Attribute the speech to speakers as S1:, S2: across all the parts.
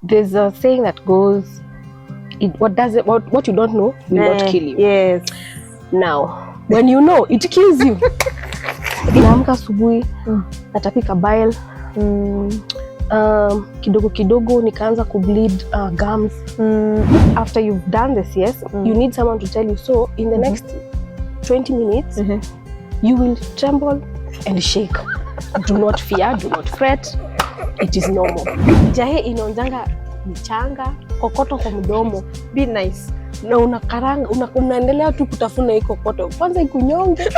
S1: there's a saying that goes, what you don't know will not kill you.
S2: Yes.
S1: Now, when you know, it kills you. Inaamka asubuhi, natapika bile. Kidogo kidogo nikaanza kubleed gums. After you've done this, yes, you need someone to tell you, so in the next 20 minutes, you will tremble and shake. Do not fear, do not fret. It is normal. Jahe inaonjanga mchanga, kokoto kwa mdomo. Be nice. Na unakaranga, unaendelea tu kutafuna hii kokoto. Kwanza ikunyonge.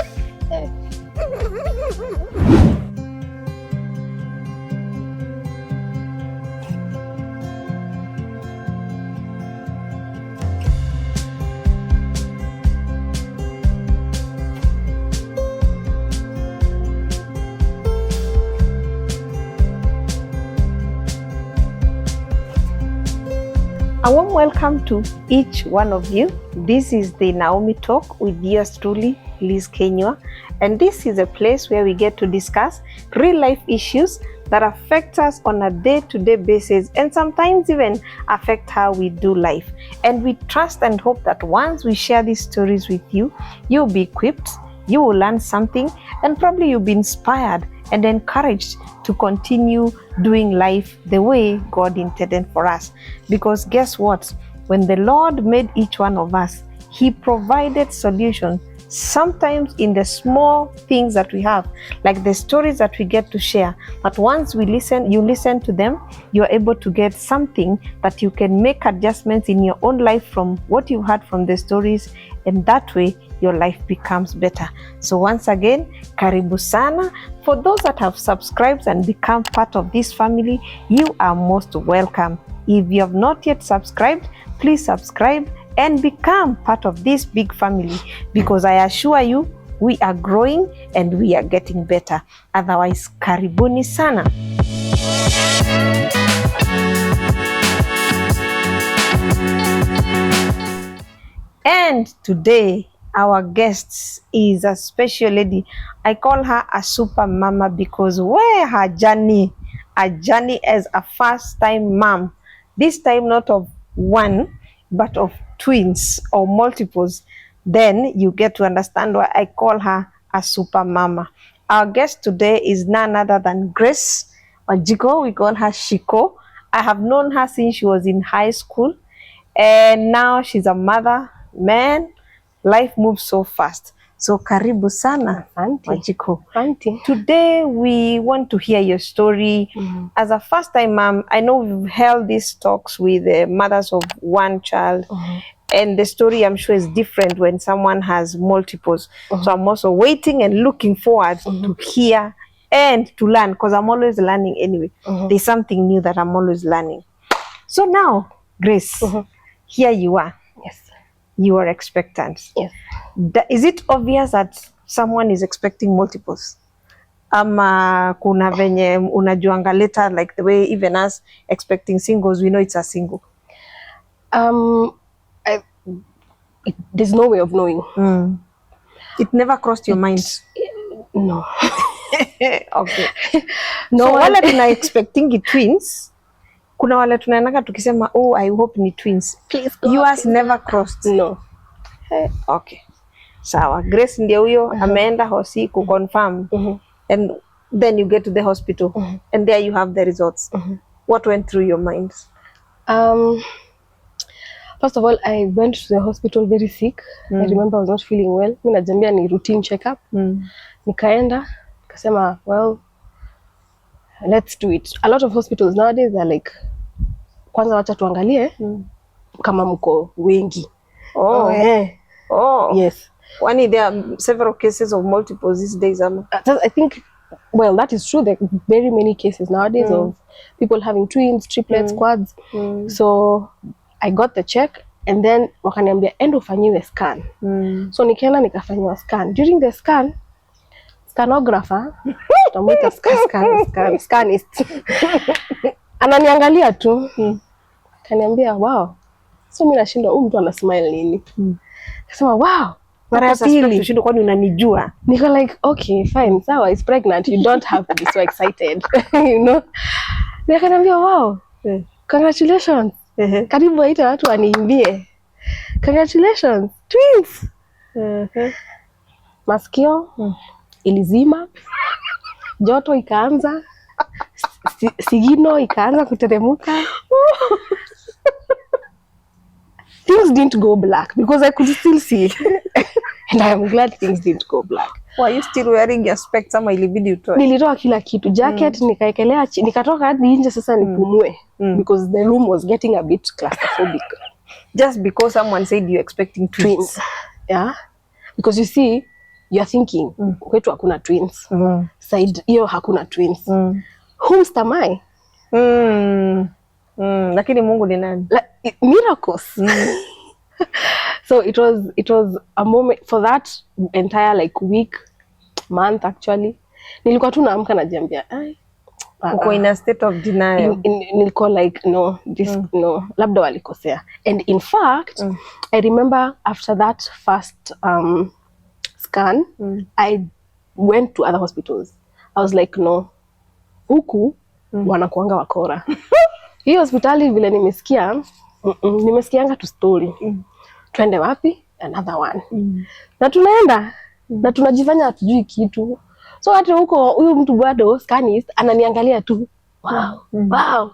S2: A warm welcome to each one of you. This is the Naomi Talk with yours truly, Liz Kenywa. And this is a place where we get to discuss real life issues that affect us on a day-to-day basis and sometimes even affect how we do life. And we trust and hope that once we share these stories with you, you'll be equipped, you will learn something, and probably you'll be inspired and encouraged to continue doing life the way God intended for us. Because guess what? When the Lord made each one of us, He provided solutions, sometimes in the small things that we have, like the stories that we get to share. But once you listen to them, you're able to get something that you can make adjustments in your own life from what you heard from the stories, and that way your life becomes better. So once again, karibu sana. For those that have subscribed and become part of this family, you are most welcome. If you have not yet subscribed, please subscribe and become part of this big family, because I assure you, we are growing and we are getting better. Otherwise, karibuni sana. And today, our guest is a special lady. I call her a super mama because her journey as a first-time mom, this time not of one, but of twins or multiples, then you get to understand why I call her a super mama. Our guest today is none other than Grace Wanjiku. We call her Shiku. I have known her since she was in high school, and now she's a mother. Man, life moves so fast. So karibu sana, Wanjiku. Today we want to hear your story. As a first-time mom, I know we've held these talks with mothers of one child, and the story I'm sure is different when someone has multiples. So I'm also waiting and looking forward to hear and to learn, because I'm always learning anyway. There's something new that I'm always learning. So now, Grace, here you are.
S1: Yes.
S2: You are expectant.
S1: Yes.
S2: Is it obvious that someone is expecting multiples? Ama kuna venye unajuanga later, like the way even us expecting singles, we know it's a single?
S1: There's no way of knowing.
S2: It never crossed your mind?
S1: No.
S2: Okay.
S1: No.
S2: So wale tuna expecting twins, kuna wale tunaenanga tukisema, oh, I hope ni twins.
S1: Please God.
S2: Yours never crossed?
S1: No.
S2: Okay. Sawa. Grace ndio huyo ameenda hosi kuconfirm. And then you get to the hospital and there you have the results. What went through your mind?
S1: First of all, I went to the hospital very sick. I remember I was not feeling well. Mimi najambia ni routine checkup. Nikaenda, nikasema, well, let's do it. A lot of hospitals nowadays are like, kwanza wacha tuangalie kama mko wengi.
S2: Oh.
S1: Yes.
S2: There are several cases of multiples these days.
S1: I think, well, that is true. There are very many cases nowadays of people having twins, triplets, quads. So I got the check, and then wakaniambia endo ufanyiwe scan. So nikaenda nikafanywa scan. During the scan, scanographer, tutamuita scanist, ananiangalia tu, kaniambia, wow. So mimi nashinda mtu ana smile nini? Kasema, wow. Mara ya pili
S2: tushindo kwani unanijua?
S1: Niko like, okay, fine. Sawa, is pregnant. You don't have to be so excited. You know? Nikaniambia, wow. Congratulations. Karibu waite watu waniimbie. Congratulations. Twins. Masikio ilizima. Joto ikaanza. Sigino ikaanza kuteremuka. Things didn't go black because I could still see. And I am glad things didn't go black.
S2: Were you still wearing your specs ama ilibidi utoe?
S1: Nilitoa kila kitu. Jacket nikaekelea chini. Nikatoka hadi nje sasa nipumue. Because the room was getting a bit claustrophobic.
S2: Just because someone said you're expecting twins.
S1: Yeah. Because you see, you're thinking, kwetu hakuna twins. Side hiyo hakuna twins. Whom am I?
S2: Lakini Mungu ni nani?
S1: Miracles. So it was a moment for that entire like week, month actually. Nilikuwa tu naamka najiambia,
S2: uko in a state of denial.
S1: Nilikuwa like no, this no, labda walikosea. And in fact, I remember after that first scan, I went to other hospitals. I was like no, huku wanakuanga wakora. Hii hospitali vile nimesikianga tu story. Twende wapi? Another one. Na tunaenda na tunajifanya hatujui kitu. So hata huko huyu mtu bado scanist ananiangalia tu. Wow. Wow.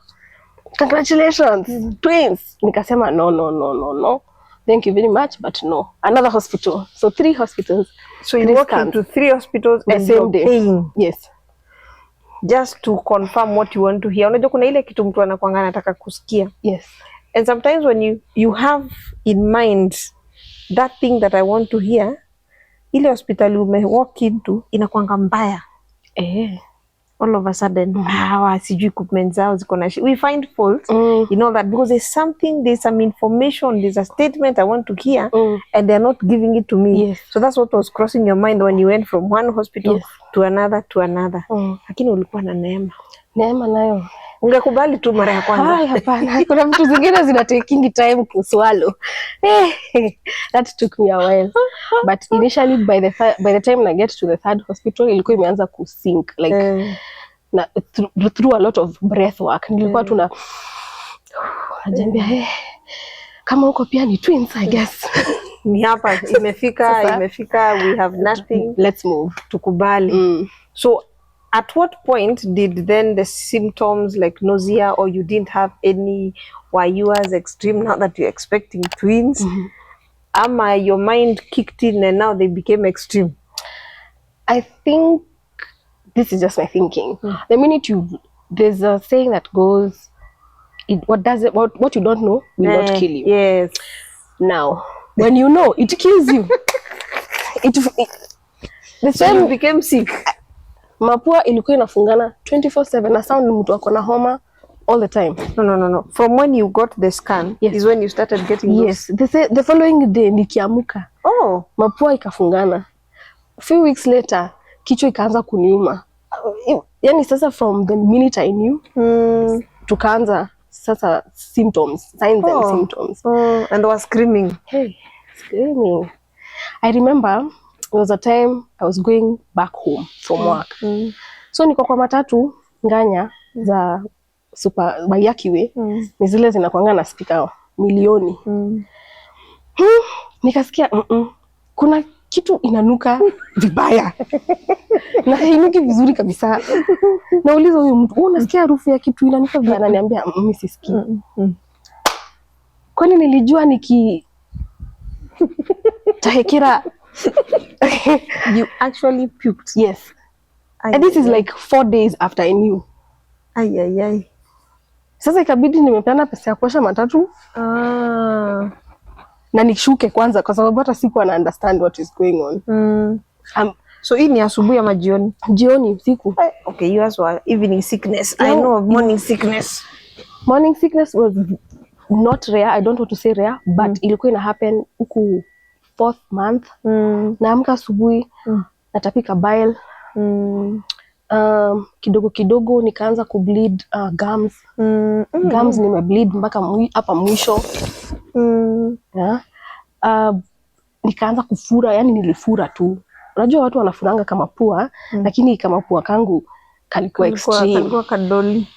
S1: Congratulations. Twins. Nikasema no. Thank you very much but no. Another hospital. So 3 hospitals.
S2: So you walk into 3 hospitals
S1: the same day.
S2: Paying.
S1: Yes.
S2: Just to confirm what you want to hear. Unajua kuna ile kitu mtu anakuanga anataka kusikia.
S1: Yes.
S2: And sometimes when you have in mind that thing that I want to hear, ile hospitali ume walk into inakuanga mbaya. All of a sudden, sijui equipment zao ziko na we find fault in all that because there's some information, there's a statement I want to hear and they're not giving it to me.
S1: Yes.
S2: So that's what was crossing your mind when you went from one hospital to another. Lakini ulikuwa na neema.
S1: Neema nayo.
S2: Ungekubali tu mara ya kwanza.
S1: Hapana. Kuna vitu zingine zina taking time kuswallow. That took me a while. But initially by the time I get to the 3rd hospital ilikuwa imeanza kusink like through a lot of breath work. Nilikuwa tuna najambia kama huko pia ni twins I guess.
S2: Ni hapa imefika we have nothing.
S1: Let's move.
S2: Tukubali. So at what point did then the symptoms like nausea or you didn't have any, were you as extreme now that you're expecting twins? Ama your mind kicked in and now they became extreme?
S1: I think this is just my thinking. The minute there's a saying that goes, what you don't know will not kill you.
S2: Yes.
S1: Now, when you know, it kills you. The
S2: so you became sick.
S1: Mapua ilikuwa inafungana 24/7 na sound mtu ako na homa all the time.
S2: No. From when you got the scan is when you started getting
S1: Yes. The following day nikiamuka. Mapua ikafungana. A few weeks later, kichwa ikaanza kuniuma. Yani sasa from the minute I knew, tukaanza sasa symptoms, signs and symptoms.
S2: And was screaming.
S1: Screaming. I remember there was a time I was going back home from work. So niko kwa matatu nganya za super Wanjiku ni zile zinakuanga na speaker milioni. Nikasikia kuna kitu inanuka vibaya. Na hainuki vizuri kabisa. Nauliza huyu mtu, unasikia harufu ya kitu inanuka vibaya? Ananiambia mimi sisikii. Kwani nilijua tahekira.
S2: You actually puked?
S1: Yes. And this is like 4 days after I knew. Sasa ikabidi nimepeana pesa ya kuosha matatu. Na nishuke kwanza kwa sababu hata sikuwa na understand what is going on.
S2: So hii ni asubuhi ama jioni?
S1: Jioni, usiku.
S2: Okay, yours were evening sickness. I know of morning sickness.
S1: Morning sickness was not rare. I don't want to say rare, but ilikuwa ina happen huku 4th month. Naamka asubuhi, natapika bile. Kidogo nikaanza kubleed gums. Gums nimebleed mpaka hapa mwisho. Nikaanza kufura, yani nilifura tu. Unajua watu wanafuranga kama pua, lakini kama pua kangu kalikuwa extreme.
S2: Kalikuwa kadoli.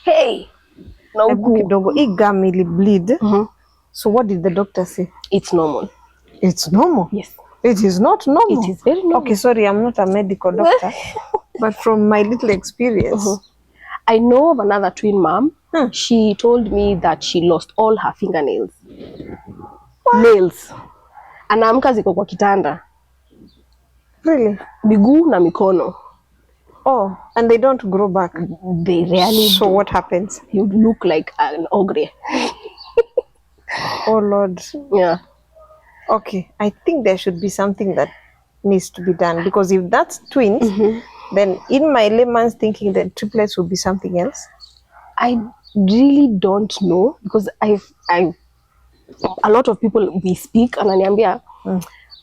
S1: Na huku
S2: kidogo hii gum ili bleed. So what did the doctor say?
S1: It's normal.
S2: It's normal?
S1: Yes.
S2: It is not normal?
S1: It is very normal.
S2: Okay, sorry, I'm not a medical doctor. But from my little experience.
S1: I know of another twin mom. She told me that she lost all her fingernails. What? Nails. Anaamka ziko kwa kitanda.
S2: Really?
S1: Miguu na mikono.
S2: Oh, and they don't grow back?
S1: They rarely
S2: So
S1: do.
S2: what happens?
S1: You look like an ogre.
S2: Oh Lord.
S1: Yeah.
S2: Okay, I think there should be something that needs to be done, because if that's twins, then in my layman's thinking that triplets will be something else.
S1: I really don't know, because I've a lot of people we speak ananiambia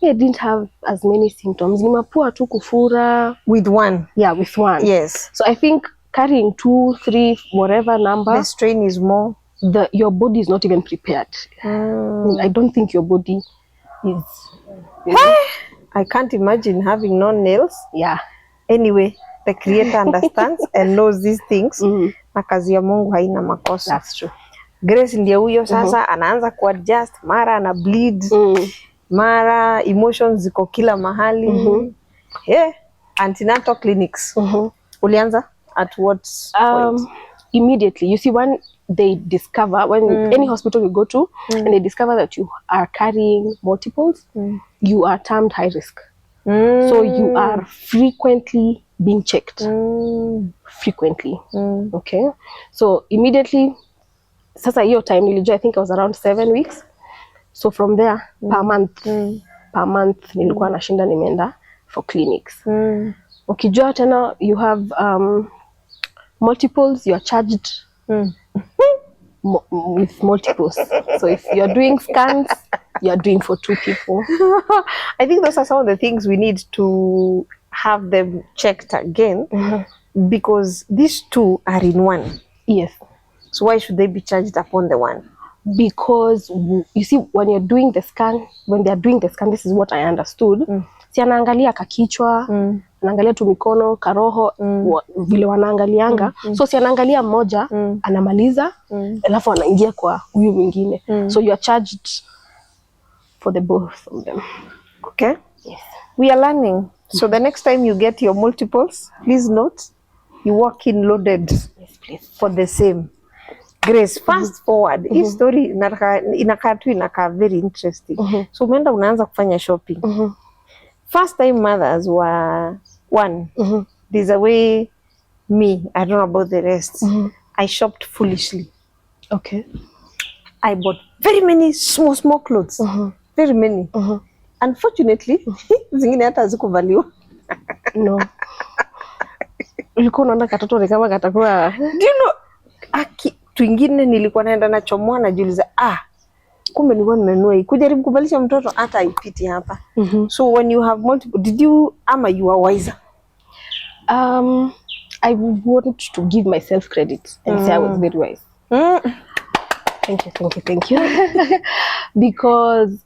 S1: I didn't have as many symptoms. Ni mapua tu kufura.
S2: With one?
S1: Yeah, with one.
S2: Yes.
S1: So I think carrying 2, 3, whatever number,
S2: the strain is more.
S1: Your body is not even prepared. I don't think your body is.
S2: I can't imagine having no nails.
S1: Yeah.
S2: Anyway, the creator understands and knows these things. Na kazi ya Mungu haina makosa.
S1: That's true.
S2: Grace ndiye huyo sasa anaanza kuadjust, mara ana bleed, mara emotions ziko kila mahali. Antenatal clinics. Ulianza at what point?
S1: Immediately. You see, when they discover, when any hospital you go to, and they discover that you are carrying multiples, you are termed high risk. So you are frequently being checked. Frequently. Okay. So immediately, sasa hiyo time nilijua, I think I was around 7 weeks. So from there, per month nilikuwa nashinda nimeenda for clinics. Ukijua tena you have multiples, you are charged with multiples. So if you are doing scans, you are doing for 2 people.
S2: I think those are some of the things we need to have them checked again, because these 2 are in one.
S1: Yes.
S2: So why should they be charged upon the one?
S1: Because you see, when you're doing the scan, when they're doing the scan, this is what I understood. Si anaangalia kakichwa, anaangalia tu mikono, karoho, vile wanaangalianga. So si anaangalia mmoja, anamaliza, alafu anaingia kwa huyu mwingine. So you are charged for the both of them.
S2: Okay.
S1: Yes.
S2: We are learning. So the next time you get your multiples, please note, you walk in loaded.
S1: Yes, please.
S2: For the same. Grace, fast forward. Hii story inakaa very interesting. So umeenda unaanza kufanya shopping. First time mothers were one. There's a way me, I don't know about the rest. I shopped foolishly.
S1: Okay.
S2: I bought very many small clothes. Very many. Unfortunately, zingine hata hazikuvaliwa.
S1: No. Ulikuwa unaona katoto ni kama katakuwa.
S2: Do you know, twingine nilikuwa naenda na chomoa najiuliza, kumbe nilikuwa nimenunua hii. Kujaribu kuvalisha mtoto hata haipiti hapa. So when you have multiple, did you you are wiser?
S1: I want to give myself credit and say I was very wise. Thank you. Because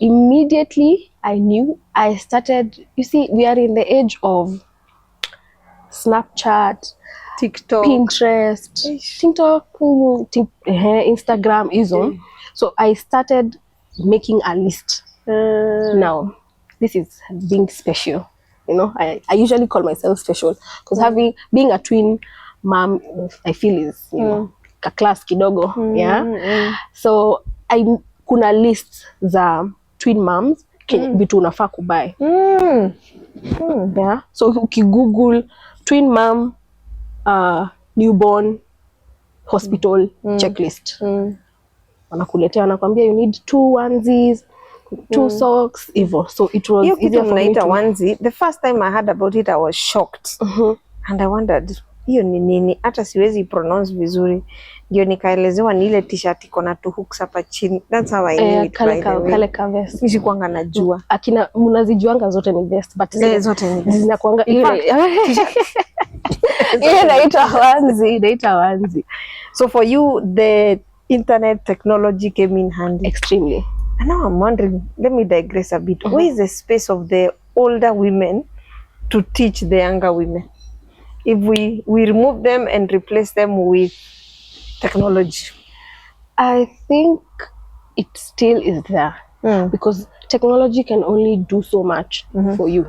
S1: immediately I knew, I started, you see, we are in the age of Snapchat,
S2: TikTok,
S1: Pinterest, Instagram, izo. So I started making a list. Now, this is being special. You know, I usually call myself special because being a twin mom, I feel is, you know, a class kidogo. So kuna list za twin moms vitu unafaa kubuy. So ukigoogle twin mom newborn hospital checklist, wanakuletea, wanakwambia you need 2 onesies, 2 socks, hivyo. So it was easier for me to
S2: onesie. The first time I heard about it, I was shocked. And I wondered, hiyo ni nini? Hata siwezi pronounce vizuri. Ndio nikaelezewa ni ile t-shirt iko na 2 hooks hapa chini. That's how I knew it.
S1: Kale ka vest.
S2: Mimi sikuanga najua.
S1: Akina mnazijuanga zote ni vest, but
S2: zote ni
S1: zinakuanga ile inaitwa wanzi.
S2: So for you, the internet technology came in handy.
S1: Extremely.
S2: And now I'm wondering, let me digress a bit. Where is the space of the older women to teach the younger women? If we remove them and replace them with technology?
S1: I think it still is there because technology can only do so much for you.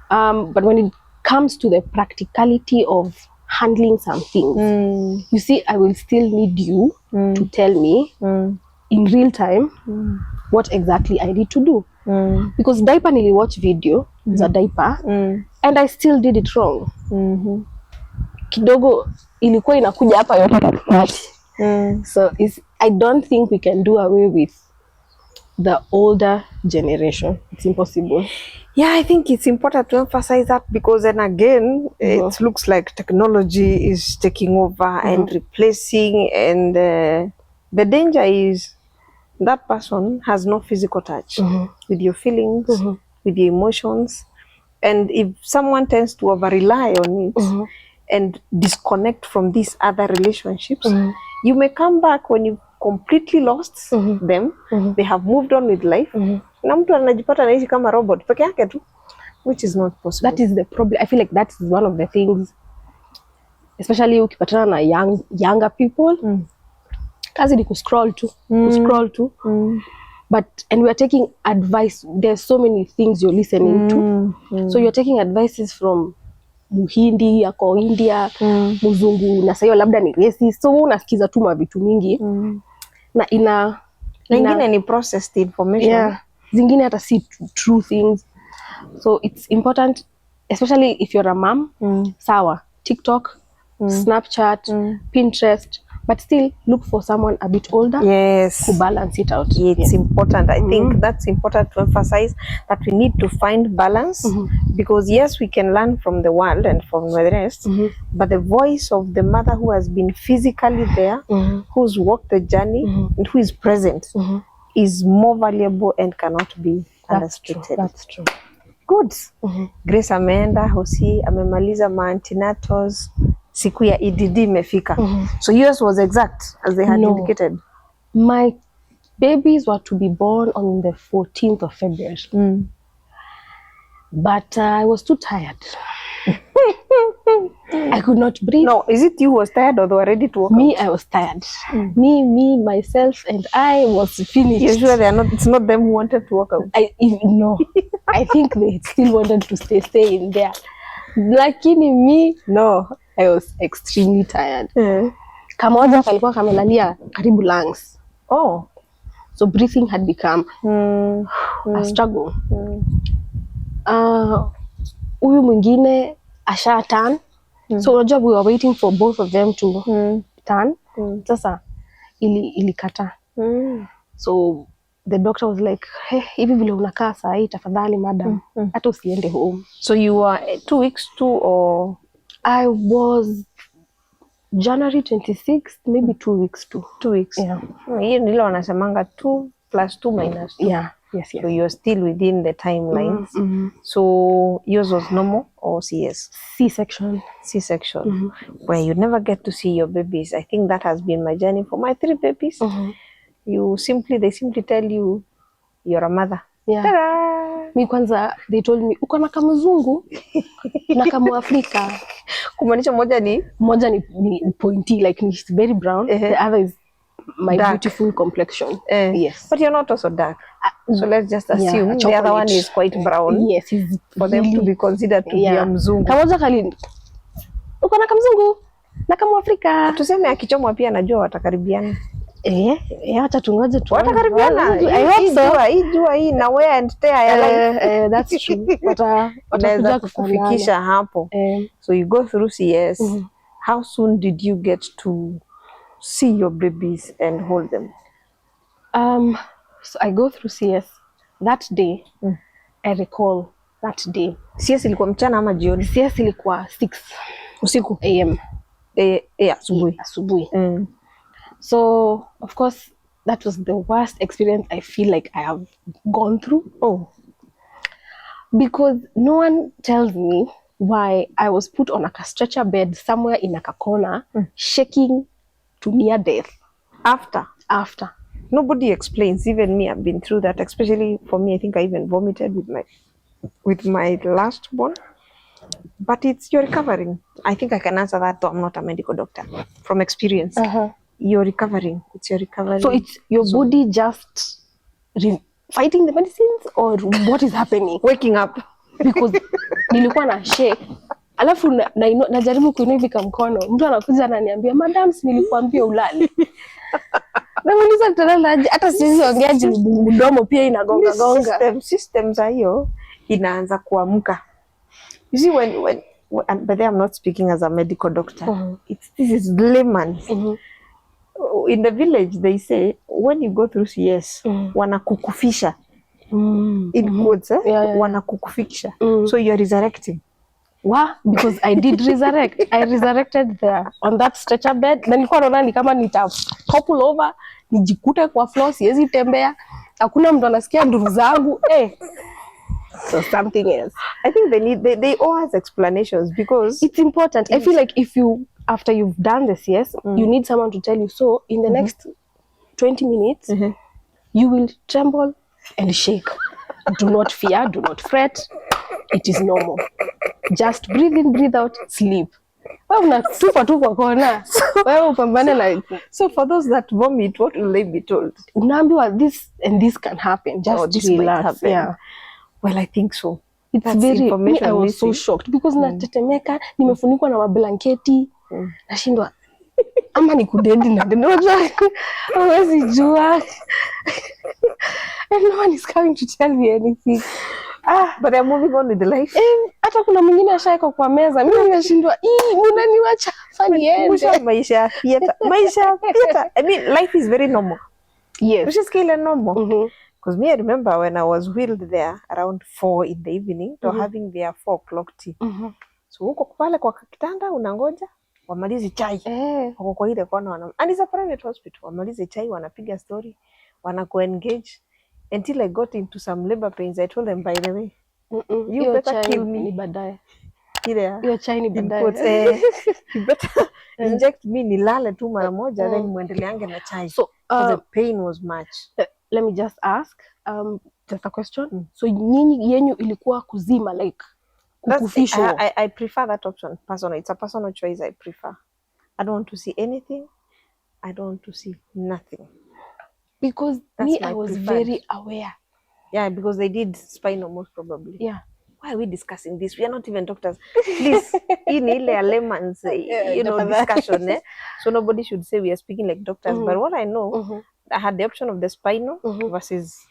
S1: But when it comes to the practicality of handling some things, you see, I will still need you to tell me in real time what exactly I need to do. Because diaper niliwatch video za diaper and I still did it wrong. Kidogo ilikuwa inakuja hapa yote katikati. So I don't think we can do away with the older generation. It's impossible.
S2: Yeah, I think it's important to emphasize that because then again, it looks like technology is taking over and replacing, and the danger is that person has no physical touch with your feelings, with your emotions. And if someone tends to over-rely on it and disconnect from these other relationships, you may come back when you've completely lost them. They have moved on with life. Na mtu anajipata anaishi kama robot peke yake tu, which is not possible.
S1: That is the problem. I feel like that is one of the things, especially ukipatana na younger people. Kazi ni kuscroll tu. But and we are taking advice. There's so many things you're listening to. So you're taking advices from Muhindi yako India, Muzungu na sayo labda ni racist. So unasikiza tu mavitu mingi. Na
S2: ingine ni processed information.
S1: Yeah. Zingine hata si true things. So it's important, especially if you're a mom, sawa, TikTok, Snapchat, Pinterest, but still look for someone a bit older to balance it out.
S2: It's important. I think that's important to emphasize, that we need to find balance, because yes, we can learn from the world and from the rest, but the voice of the mother who has been physically there, who's walked the journey, and who is present is more valuable and cannot be understated.
S1: That's true.
S2: Good. Grace ameenda hosi, amemaliza antenatals, siku ya EDD imefika. So yours was exact as they had indicated?
S1: My babies were to be born on the 14th of February. But I was too tired. I could not breathe.
S2: No, is it you who was tired or they were ready to walk
S1: Me,
S2: out?
S1: I was tired. Me, myself, and I was finished.
S2: You're sure it's not them who wanted to walk out?
S1: No. I think they still wanted to stay in there. Lakini me, no. I was extremely tired. Kamoja kalikuwa kamelalia karibu lungs.
S2: Oh.
S1: So breathing had become a struggle. Huyu mwingine asha turn. So unajua we were waiting for both of them to turn. Sasa ilikata. So the doctor was like, hey, hivi vile unakaa saa hii tafadhali madam, hata usiende home.
S2: So you were 2 weeks too, or?
S1: I was January 26th, maybe 2 weeks too.
S2: 2 weeks.
S1: Yeah.
S2: Hiyo nilo wanasemanga 2 + 2 - 2.
S1: Yeah. Yes.
S2: So you're still within the timelines. So yours was normal or CS?
S1: C-section.
S2: C-section. Where you never get to see your babies. I think that has been my journey for my 3 babies. They simply tell you you're a mother.
S1: Yeah.
S2: Ta-da!
S1: Mi kwanza, they told me, uko na kamuzungu na kamu Afrika.
S2: Kumaanisha moja ni
S1: pointy, like it's very brown. The other is my dark, beautiful complexion. Yes.
S2: But you're not also dark. So let's just assume the other one is quite brown.
S1: Yes, he's
S2: for them to be considered to be a mzungu.
S1: Kamoja kali, uko na kamzungu na kamu Afrika.
S2: Tuseme akichomwa pia najua watakaribiana.
S1: Acha tungoje tu.
S2: Watakaribiana. I hope so. Hii na wear and tear ya life.
S1: That's true. Watakuja
S2: kufikisha hapo. So you go through CS. How soon did you get to see your babies and hold them?
S1: So I go through CS that day. I recall that day.
S2: CS ilikuwa mchana ama jioni?
S1: CS ilikuwa 6
S2: usiku
S1: AM. Asubuhi. So of course that was the worst experience I feel like I have gone through. Because no one tells me why I was put on a stretcher bed somewhere in a corner, shaking to near death. After.
S2: Nobody explains. Even me, I've been through that. Especially for me, I think I even vomited with my last born. But you're recovering. I think I can answer that, though I'm not a medical doctor. From experience, you're recovering. It's your recovery.
S1: So it's your body just fighting the medicines, or what is happening?
S2: Waking up.
S1: Because nilikuwa na shake. Alafu najaribu kuinua hivi mkono. Mtu anakuja ananiambia, "Madam, nilikuambia ulale." Namuuliza tutalalaje? Hata siwezi ongea juu mdomo pia inagonga gonga.
S2: Systems hiyo inaanza kuamka. You see, but I'm not speaking as a medical doctor. This is layman. In the village, they say, when you go through CS, wanakukufisha. In quotes, wanakukufisha. So you're resurrecting.
S1: Wow, because I did resurrect. I resurrected there on that stretcher bed. Na nilikuwa naona ni kama nita topple over, nijikute kwa floor, siwezi tembea. Hakuna mtu anasikia nduru zangu. So something else.
S2: I think they owe us explanations because
S1: it's important. I feel like if you, after you've done this, you need someone to tell you, so in the next 20 minutes, you will tremble and shake. Do not fear, do not fret. It is normal. Just breathe in, breathe out, sleep.
S2: So for those that vomit, what will they be told?
S1: Unaambiwa this and this can happen. Just relax. Yeah.
S2: Well, I think so.
S1: It's very, I was so shocked because natetemeka, nimefunikwa na mablanketi, nashindwa ama ni kudedi na unajua hawezi jua. And no one is coming to tell me anything.
S2: But they're moving on with the life.
S1: Hata kuna mwingine ashaika kwa meza, mimi nashindwa, unaniacha fani yende.
S2: Maisha ya theater. I mean, life is very normal.
S1: Yes.
S2: Which is kind of normal. Because me, I remember when I was wheeled there around 4 in the evening, to having their 4 o'clock tea. So huko pale kwa kitanda unangoja wamalize chai. Huko kwa ile kona and it's a private hospital. Wamalize chai, wanapiga story, wanaku-engage until I got into some labor pains. I told them, by the way, you better kill me.
S1: Ni baadaye.
S2: Hiyo
S1: chai ni baadaye.
S2: You better inject me nilale tu mara moja then muendeleange na chai. So the pain was much.
S1: Let me just ask just a question. So nyinyi yenyu ilikuwa kuzima, like kukufishwa?
S2: I prefer that option personally. It's a personal choice. I prefer. I don't want to see anything. I don't want to see nothing.
S1: Because I was very aware.
S2: Yeah, because they did spinal most probably.
S1: Yeah.
S2: Why are we discussing this? We are not even doctors. Please, in ile layman's, discussion. So nobody should say we are speaking like doctors. But what I know, I had the option of the spinal versus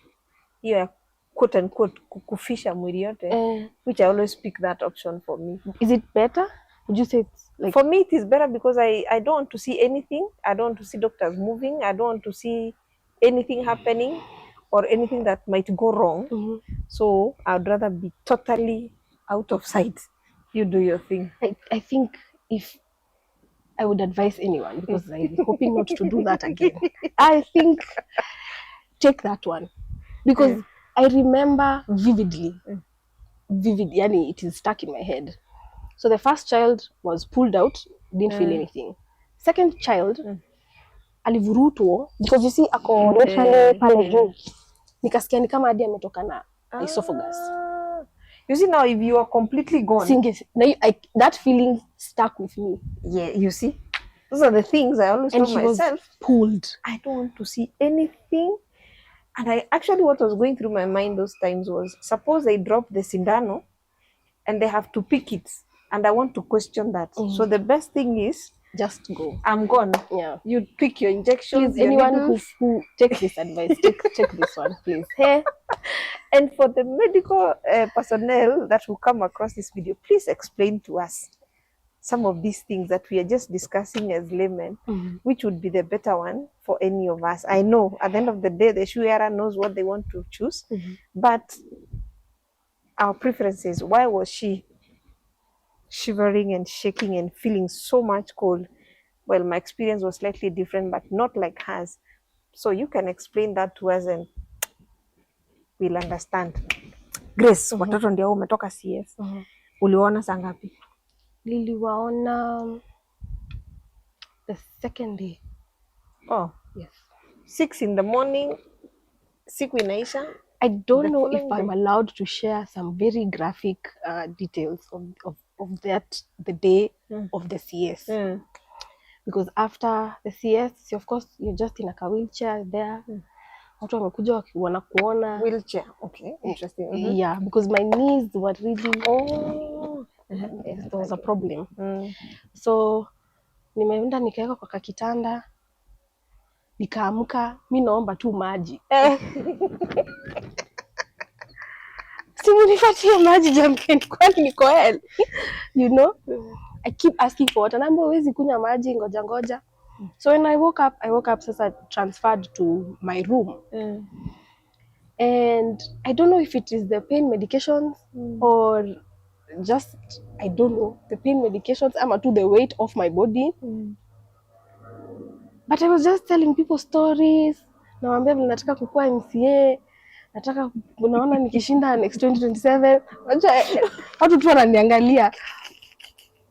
S2: quote unquote kukufisha mwili yote, which I always pick that option for me.
S1: Is it better? Would you say it's like?
S2: For me, it is better because I don't want to see anything. I don't want to see doctors moving. I don't want to see anything happening or anything that might go wrong. So I'd rather be totally out of sight. You do your thing.
S1: I think if I would advise anyone, because I'm hoping not to do that again, I think take that one. Because I remember vividly, yani it is stuck in my head. So the first child was pulled out, didn't feel anything. Second child, alivurutwa, because you see ako pale juu. Nikasikia ni kama hadi ametoka na esophagus.
S2: You see, now if you are completely gone,
S1: that feeling stuck with me.
S2: Yeah, you see, those are the things I always tell myself.
S1: Pulled.
S2: I don't want to see anything. And what was going through my mind those times was, suppose they drop the sindano and they have to pick it, and I want to question that. So the best thing is
S1: just go.
S2: I'm gone.
S1: Yeah.
S2: You pick your injections.
S1: Please, anyone who takes this advice, check this one, please. Hey.
S2: And for the medical personnel that will come across this video, please explain to us some of these things that we are just discussing as laymen, which would be the better one for any of us. I know at the end of the day, the shoe wearer knows what they want to choose, but our preferences. Why was she shivering and shaking and feeling so much cold? Well, my experience was slightly different, but not like hers. So you can explain that to us and we'll understand. Grace, watoto ndio umetoka CS. Uliona saa ngapi?
S1: Niliwaona the second day.
S2: Oh,
S1: yes.
S2: 6 in the morning. Siku inaisha.
S1: I don't know if I'm allowed to share some very graphic details of of the day of the CS. Because after the CS, of course, you're just in a wheelchair there. Watu wamekuja wanakuona.
S2: Wheelchair. Okay, interesting.
S1: Yeah, because my knees were really... there was a problem. So, nimeenda nikaweka kwa kakitanda. Nikaamka, mi naomba tu maji. Simu nipatie maji jamani, kwani niko hell. You know? I keep asking for water. Naambia huwezi kunywa maji, ngoja. So when I woke up sasa transferred to my room. And I don't know if it is the pain medications or just, I don't know, the pain medications ama to the weight of my body. But I was just telling people stories. Nawaambia vile nataka kukua MCA. Nataka, unaona nikishinda next 2027. Watu tu wananiangalia.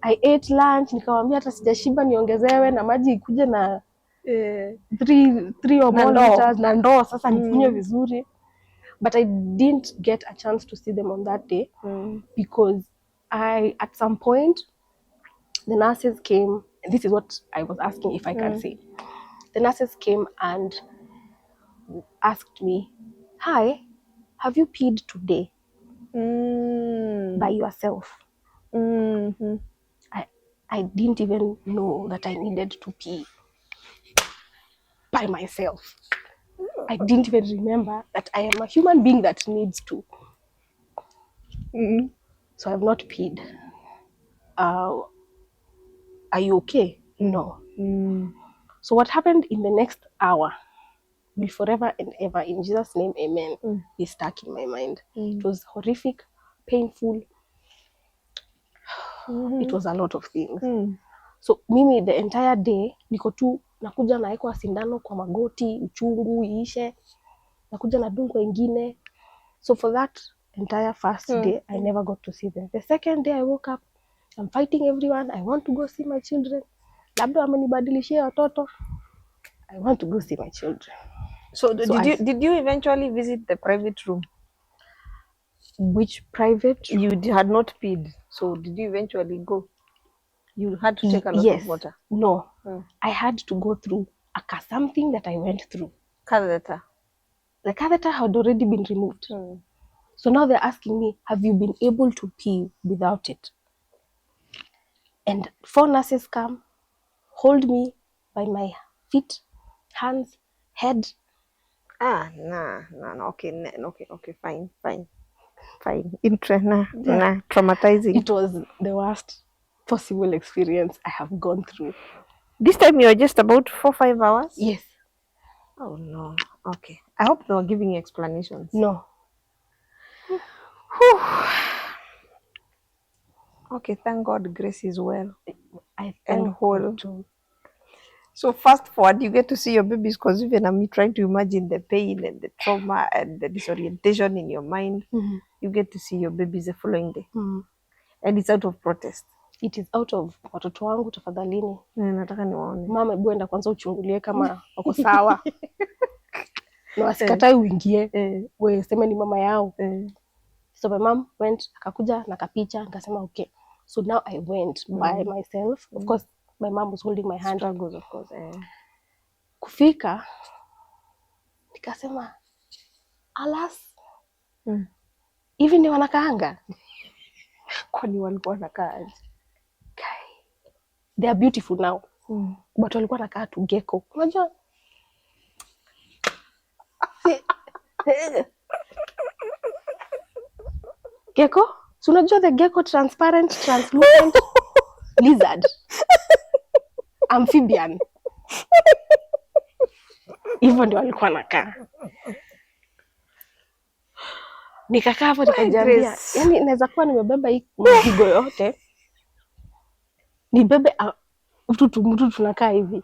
S1: I ate lunch, nikawaambia hata sijashiba niongezewe na maji ikuje na 3 or more liters na ndoo sasa nikunywe vizuri. But I didn't get a chance to see them on that day because at some point, the nurses came, and this is what I was asking if I can say. The nurses came and asked me, "Hi, have you peed today by yourself?" I didn't even know that I needed to pee by myself. I didn't even remember that I am a human being that needs to. So I have not peed. Are you okay? No. So what happened in the next hour will forever and ever, in Jesus' name, amen, is stuck in my mind. It was horrific, painful. It was a lot of things. So mimi the entire day niko tu nakuja naekwa sindano kwa magoti, uchungu iishe, nakuja na dungo ingine. So for that entire first day, I never got to see them. The second day I woke up, I'm fighting everyone. I want to go see my children. Labda wamenibadilishia watoto. I want to go see my children.
S2: So did you eventually visit the private room?
S1: Which private?
S2: You had not peed. So did you eventually go? You had to take a lot of water.
S1: No. I had to go through something that I went through.
S2: Catheter.
S1: The catheter had already been removed. So now they're asking me, have you been able to pee without it? And 4 nurses come, hold me by my feet, hands, head.
S2: No. Okay, fine. Traumatizing.
S1: It was the worst possible experience I have gone through.
S2: This time you were just about 4-5 hours?
S1: Yes.
S2: Oh no. Okay. I hope they were giving you explanations.
S1: No.
S2: Okay, thank God Grace is well.
S1: I
S2: and whole.
S1: God too.
S2: So fast forward, you get to see your babies, because even I'm trying to imagine the pain and the trauma and the disorientation in your mind. You get to see your babies the following day. And it's out of protest.
S1: It is out of watoto wangu tafadhalini.
S2: Nataka niwaone.
S1: Mama, hebu enda kwanza uchungulie kama wako sawa. Na wasikatai uingie. Wewe sema ni mama yao. So my mom went, akakuja na kapicha, nikasema okay. So now I went by myself. Of course, my mom was holding my hand.
S2: Struggles, of course.
S1: Kufika, nikasema, alas, hivi ni wanakaanga?
S2: Kwani walikuwa wanakaa aje?
S1: They are beautiful now. But walikuwa wanakaa tu gecko. Unajua? Gecko? So unajua the gecko, transparent, translucent lizard. Amphibian. Hivyo ndio walikuwa wanakaa. Nikakaa hapo nikajiambia, yani naweza kuwa nimebeba hii mzigo yote. Nibebe mtu tunakaa hivi.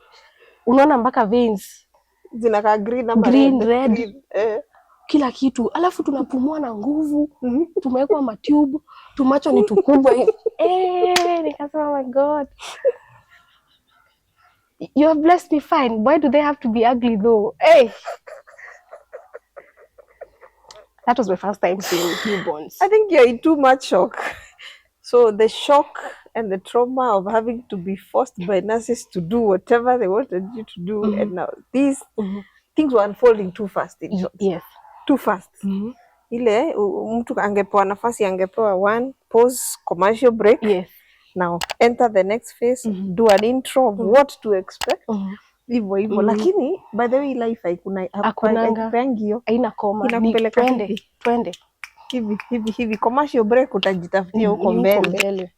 S1: Unaona mpaka veins
S2: zinakaa green ama
S1: red. Kila kitu. Alafu tunapumua na nguvu. Tumewekwa matube, tumacho ni tukubwa hivi. Nikasema, oh my God. You have blessed me fine. Why do they have to be ugly though? That was my first time seeing newborns.
S2: I think you're in too much shock. So the shock and the trauma of having to be forced by nurses to do whatever they wanted you to do, and now these things were unfolding too fast in short.
S1: Yes.
S2: Too fast. Ile mtu angepewa nafasi, angepewa one pause, commercial break.
S1: Yes.
S2: Now enter the next phase, do an intro of what to expect. Hivyo hivyo, lakini by the way life
S1: Hakunanga, haina koma,
S2: inakupeleka
S1: twende
S2: hivi commercial break utajitafutia huko mbele.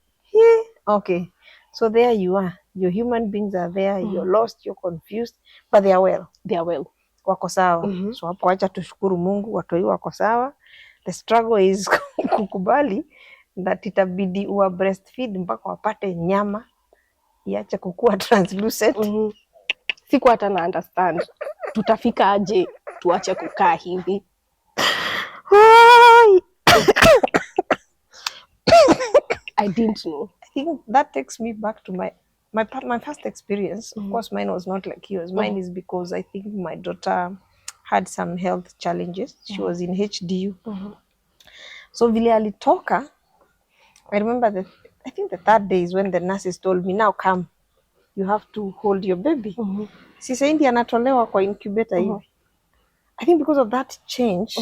S2: Okay, so there you are, your human beings are there, you're lost, you're confused, but they are well, wako sawa. So hapo acha tushukuru Mungu, watoi wako sawa. The struggle is kukubali that itabidi uwa breastfeed mpaka wapate nyama iache kukua translucent.
S1: Siku hata na understand tutafika aje tuache kukaa hivi. I didn't know.
S2: I think that takes me back to my first experience. Of course, mine was not like yours. Mine is because I think my daughter had some health challenges. She was in HDU. So vile alitoka, I remember I think the third day is when the nurses told me, now come, you have to hold your baby. Sasa hindi anatolewa kwa incubator hivi. I think because of that change,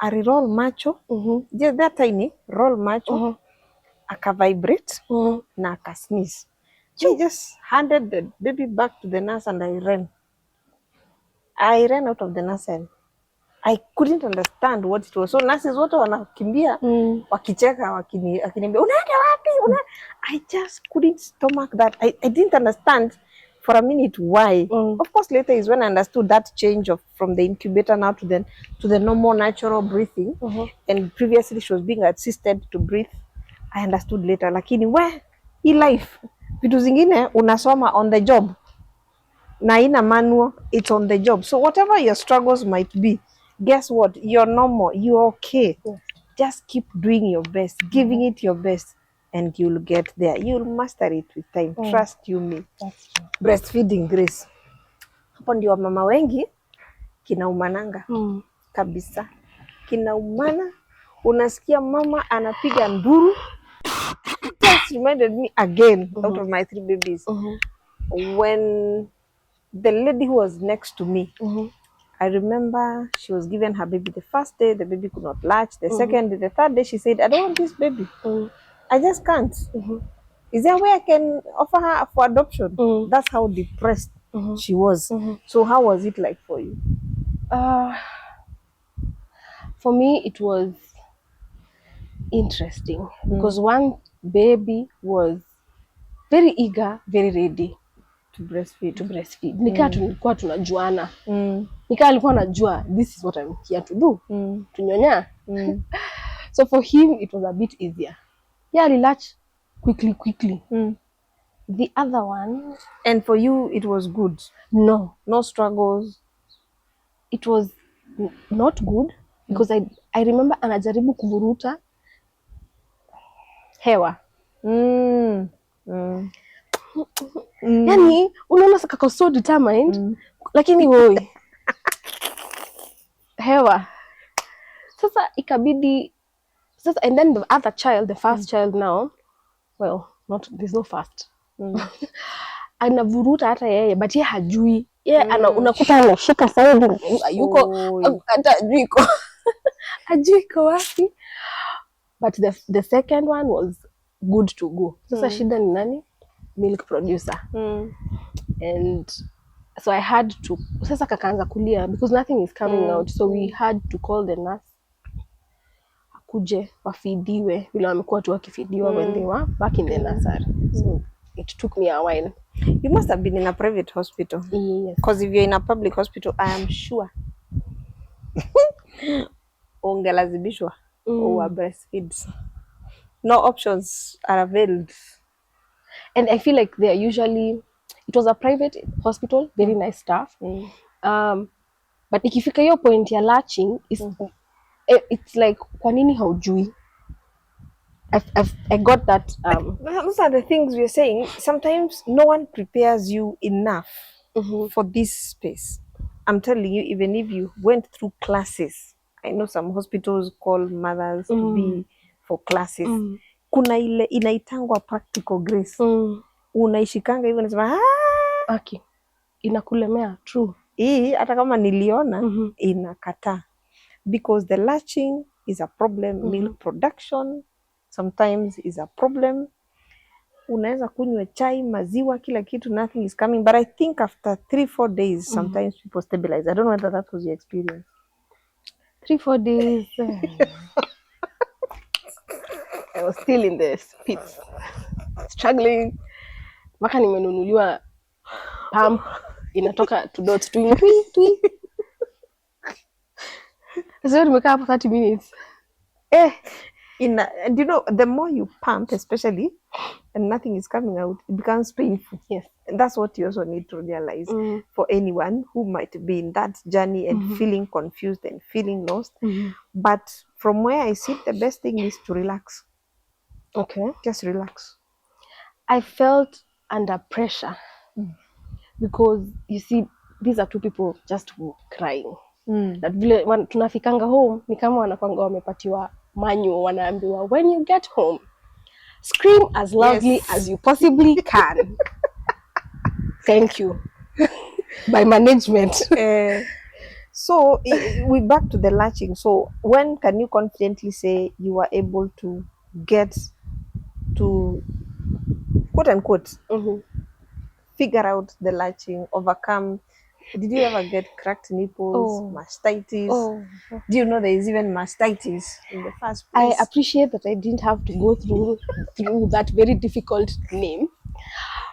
S2: roll macho, just that tiny, roll macho, aka vibrate, na aka sneeze. She just handed the baby back to the nurse and I ran out of the nursery. I couldn't understand what it was. So nurses wote wanakimbia, wakicheka, wakiniambia, unaenda wapi? I just couldn't stomach that. I didn't understand for a minute why. Of course, later is when I understood that change from the incubator now to the normal natural breathing. And previously she was being assisted to breathe. I understood later. Lakini hii life, vitu zingine unasoma on the job. Na ina manual, it's on the job. So whatever your struggles might be, guess what? You're normal. You're okay. Just keep doing your best, giving it your best, and you'll get there. You'll master it with time. Trust you me.
S1: That's true.
S2: Breastfeeding Grace. Hapo ndio mama wengi kinaumananga kabisa. Kinaumana, unasikia mama anapiga nduru. Just reminded me again out of my 3 babies. When the lady who was next to me, I remember she was given her baby the first day, the baby could not latch. The second day, the third day, she said, I don't want this baby. I just can't. Is there a way I can offer her for adoption? That's how depressed she was. So how was it like for you?
S1: For me, it was interesting because one baby was very eager, very ready
S2: to breastfeed.
S1: Nikaa tulikuwa tunajuana. Nikaa alikuwa anajua this is what I'm here to do. Tunyonya. So for him it was a bit easier. Yeah, he latched quickly. The other one,
S2: and for you it was good?
S1: No
S2: struggles.
S1: It was not good because I remember anajaribu kuvuruta hewa. Yani unaona saka so determined lakini woi hewa. Sasa ikabidi sasa, and then the other child, the first child now, well, there's no first. Anavuruta hata yeye but yeye hajui. Yeye unakuta anashika side yuko hata hajui kwa wapi. But the second one was good to go. Sasa shida ni nani? Milk producer. And so I had to, sasa kakaanza kulia because nothing is coming out, so we had to call the nurse akuje wafidiwe vile wamekuwa tu wakifidiwa when they were back in the nursery. So it took me a while.
S2: You must have been in a private hospital.
S1: Yes.
S2: Because if you're in a public hospital, I am sure ungelazimishwa or breastfeeds. No options are availed.
S1: And I feel like they are usually, it was a private hospital, very nice staff. But ikifika hiyo point ya latching, it's like, kwa nini haujui? I got that.
S2: Those are the things we're saying. Sometimes no one prepares you enough for this space. I'm telling you, even if you went through classes, I know some hospitals call mothers to be for classes. kuna ile inaitangwa practical grace. Unaishikanga hivyo unasema
S1: aki inakulemea. True.
S2: Hii hata kama niliona inakataa, because the latching is a problem. Milk production sometimes is a problem. Unaweza kunywa chai, maziwa, kila kitu, nothing is coming, but I think after 3-4 days sometimes people stabilize. I don't know whether that was your experience.
S1: 3-4 days I was still in the pits struggling. Mpaka nimenunuliwa pump inatoka to dots twi. So nimekaa hapo 30 minutes.
S2: And you know, the more you pump, especially, and nothing is coming out, it becomes painful.
S1: Yes.
S2: And that's what you also need to realize for anyone who might be in that journey and feeling confused and feeling lost. But from where I sit, the best thing is to relax.
S1: Okay.
S2: Just relax.
S1: I felt under pressure because you see, these are two people just crying. That vile tunafikanga home ni kama wanakwanga wamepatiwa manual, wanaambiwa when you get home scream as loudly as you possibly can. Thank you. By management. So we back to the latching. So when can you confidently say you are able to get to, quote unquote, figure out the latching, overcome? Did you ever get cracked nipples, mastitis? Do you know there is even mastitis in the first place? I appreciate that I didn't have to go through that very difficult name.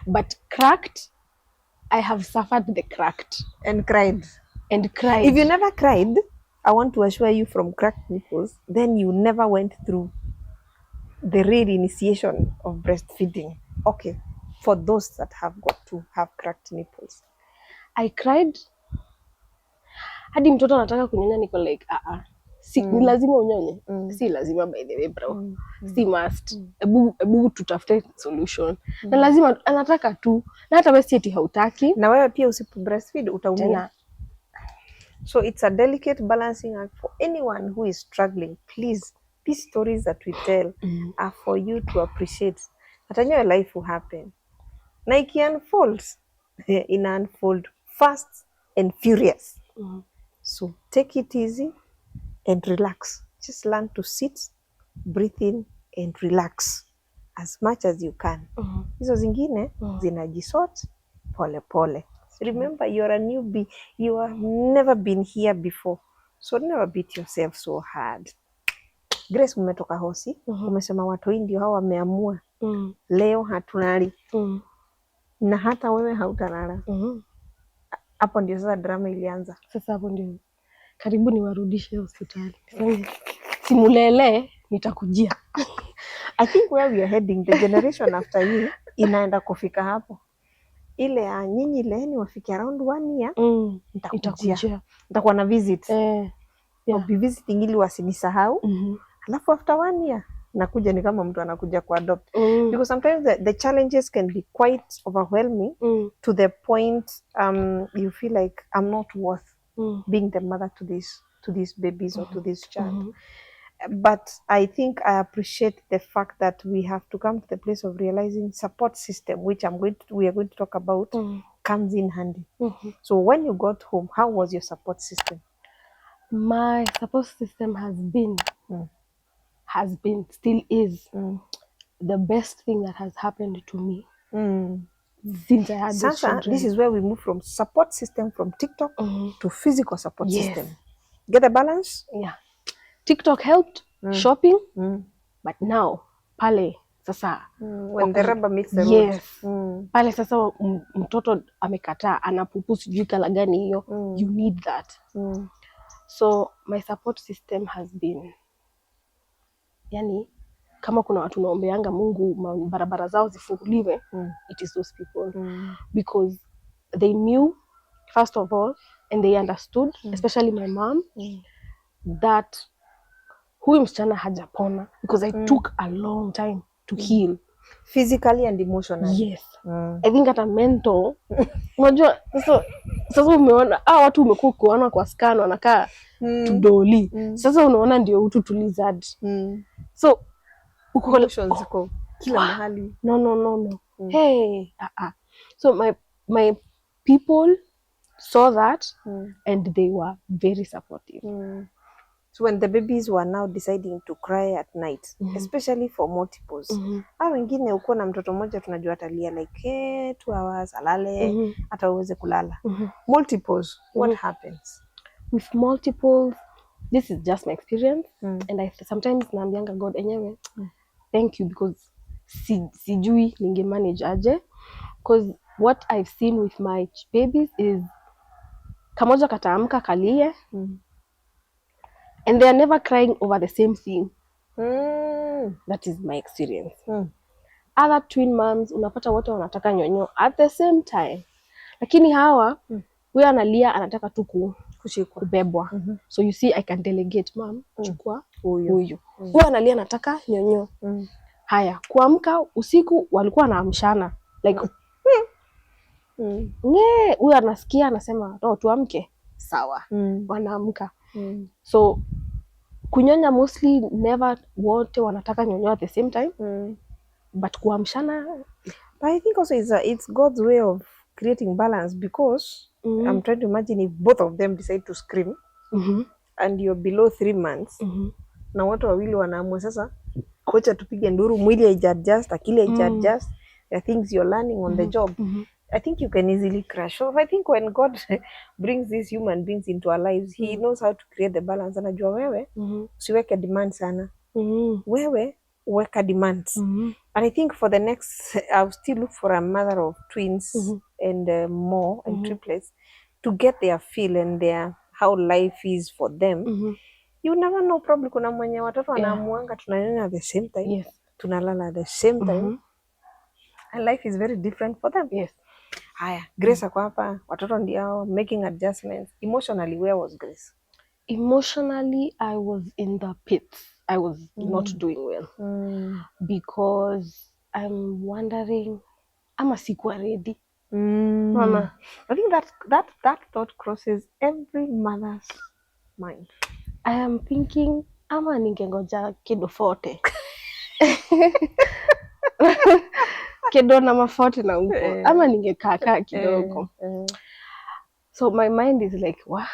S1: But cracked, I have suffered the cracked.
S2: And cried.
S1: And cried.
S2: If you never cried, I want to assure you, from cracked nipples, then you never went through the real initiation of breastfeeding. Okay, for those that have got to have cracked nipples.
S1: I cried. Hadi mtoto anataka kunyonya, niko like si ni lazima unyonye. Si lazima, by the way bro. Si must. Ebu tutafute solution. Na lazima anataka tu. Na hata wewe si eti hautaki.
S2: Na wewe pia usipo breastfeed utaumia. So it's a delicate balancing act for anyone who is struggling. Please, these stories that we tell are for you to appreciate that your life will happen. Na iki unfolds, in unfold fast and furious. So take it easy and relax. Just learn to sit, breathe in and relax as much as you can. Hizo zingine zinajisort pole pole. Remember, you're a newbie. You have never been here before. So never beat yourself so hard. Grace, umetoka hosi. Umesema watu ndio hao wameamua. Leo hatunali. Na hata wewe hautalala. Hapo ndio sasa drama ilianza. Sasa
S1: hapo ndio karibu niwarudishe hospitali. Simulele nitakujia.
S2: I think where we are heading, the generation after you inaenda kufika hapo. Ile ya nyinyi leni wafike around 1 year, nitakujia. Nitakuwa na visit. I'll be visiting ili wasinisahau. Alafu after 1 year nakuja ni kama mtu anakuja ku adopt. Because sometimes the challenges can be quite overwhelming to the point you feel like I'm not worth being the mother to these babies or to this child. But I think I appreciate the fact that we have to come to the place of realizing support system, which we are going to talk about, comes in handy. So when you got home, how was your support system?
S1: My support system has been, still is, the best thing that has happened to me since I had these children.
S2: This is where we move from support system from TikTok to physical support system. Get the balance?
S1: Yeah. TikTok helped, shopping, but now, pale, sasa.
S2: When the rubber meets the road.
S1: Yes. Pale sasa mtoto amekataa, anapupu sijui kala gani hiyo, you need that. So my support system has been, yani, kama kuna watu naombeanga Mungu barabara zao zifunguliwe, it is those people. Because they knew, first of all, and they understood, especially my mom, that huyu msichana hajapona. Because I took a long time to heal.
S2: Physically and emotionally.
S1: Yes. I think at a mental, unajua, sasa umeona, watu umekuwa kuona kwa scan wanakaa tudoli. Sasa unaona ndio utu tulizard. So
S2: emotions ziko kila mahali.
S1: No. Hey, so my people saw that and they were very supportive.
S2: So when the babies were now deciding to cry at night, especially for multiples, wengine uko na mtoto mmoja tunajua atalia like 2 hours alale hata uweze kulala. Multiples, what happens?
S1: With multiples, this is just my experience and I sometimes naambianga God enyewe thank you because sijui ninge manage aje, because what I've seen with my babies is kamoja kataamka kalie and they are never crying over the same thing. That is my experience. Other twin moms unapata wote wanataka nyonyo at the same time, lakini hawa huyu analia anataka tu kubebwa. So you see I can delegate, mom chukua huyu. Huyu analia anataka nyonyo. Haya, kuamka usiku walikuwa wanaamshana like huyu anasikia anasema no tuamke, sawa. Wanaamka. So kunyonya mostly never wote wanataka nyonyo at the same time, but kuamshana.
S2: But I think also it's God's way of creating balance, because I'm trying to imagine if both of them decide to scream and you're below 3 months na watu wawili wanaamua sasa kocha tupige nduru, mwili haija-adjust, akili haija-adjust, the things you're learning on the job. I think you can easily crash. So I think when God brings these human beings into our lives, he knows how to create the balance. Anajua wewe usiweke demand sana. Wewe weka demands. And I think for the next, I'll still look for a mother of twins and more and triplets to get their feel and their how life is for them. You never know, probably kuna mwenye watoto wanaamuanga tunanyonya at the same time, tunalala at the same time, and life is very different for them. Haya, Grace ako hapa, watoto ndio making adjustments. Emotionally, where was Grace?
S1: Emotionally, I was in the pits. I was not doing well because I'm wondering, ama sikuwa ready. Mama,
S2: I think that thought crosses every mother's mind.
S1: I am thinking, ama ningengoja kido 40. Kido na mafote na uko. Ama ningekaa kidogo. So my mind is like, wah,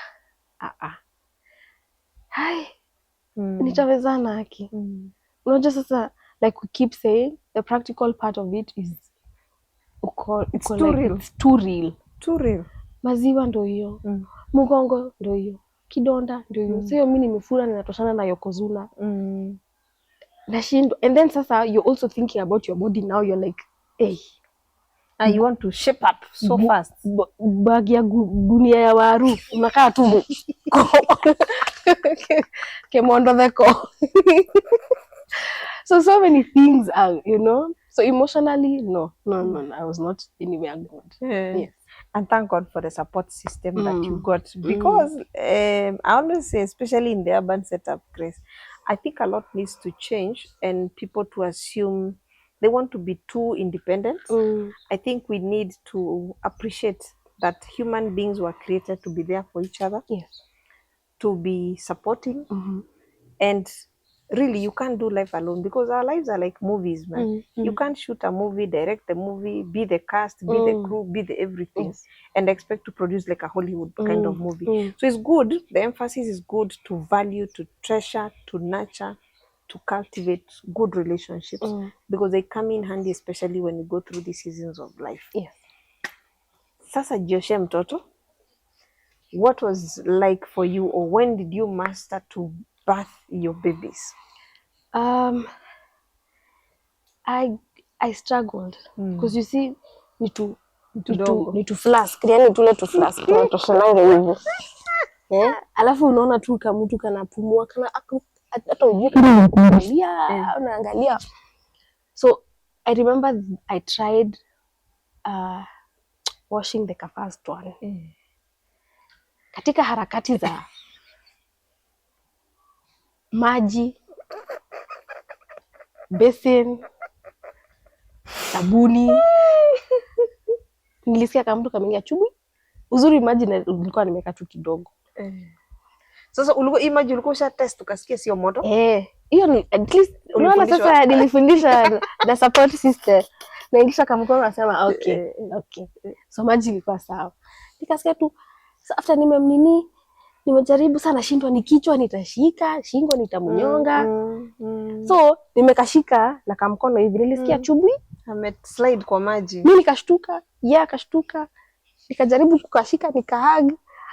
S1: hai, nitawezana haki. Unajua sasa, like we keep saying, the practical part of it is
S2: it's too real.
S1: It's too real.
S2: Too real.
S1: Maziwa ndo hiyo. Mugongo ndo hiyo. Kidonda ndo hiyo. So mimi nimefura ninatoshana na Yokozuna. Nashindo. And then sasa you're also thinking about your body now. You're like, hey.
S2: And you want to shape up so fast.
S1: Bagi ya gunia ya waru. Unakaa tu. Kemondo theko. So many things are, you know. So emotionally, no, I was not anywhere good. Yes.
S2: And thank God for the support system that you got, because I always say, especially in the urban setup, Grace, I think a lot needs to change, and people to assume they want to be too independent. I think we need to appreciate that human beings were created to be there for each other, to be supporting, and really, you can't do life alone, because our lives are like movies, man. You can't shoot a movie, direct the movie, be the cast, be the crew, be the everything, and expect to produce like a Hollywood kind of movie. So it's good, the emphasis is good to value, to treasure, to nurture, to cultivate good relationships, because they come in handy, especially when you go through the seasons of life. Sasa Joshe mtoto, what was like for you, or when did you master to birth your babies?
S1: I struggled because you see ni tu flask, yani tule tu flask tunatoshananga hivyo. Alafu unaona tu kama mtu kanapumua kana hata ujue kama unaangalia. So I remember I tried washing the first one. Katika harakati za maji, basin, sabuni, nilisikia kama mtu kameingia chubwi. Uzuri maji nilikuwa nimeka tu kidogo.
S2: Sasa ulikuwa maji ulikuwa usha test ukasikia sio moto?
S1: hiyo ni at least unaona sasa nilifundisha na support system. Naingisha kama mkono nasema okay. So maji ilikuwa sawa. Nikasikia tu after nimejaribu sana, shindwa ni kichwa nitashika, shingo nitamnyonga. So nimekashika na kama mkono hivi, nilisikia chubwi
S2: slide kwa maji.
S1: Mimi nikashtuka, akashtuka. Nikajaribu kukashika, nikahag.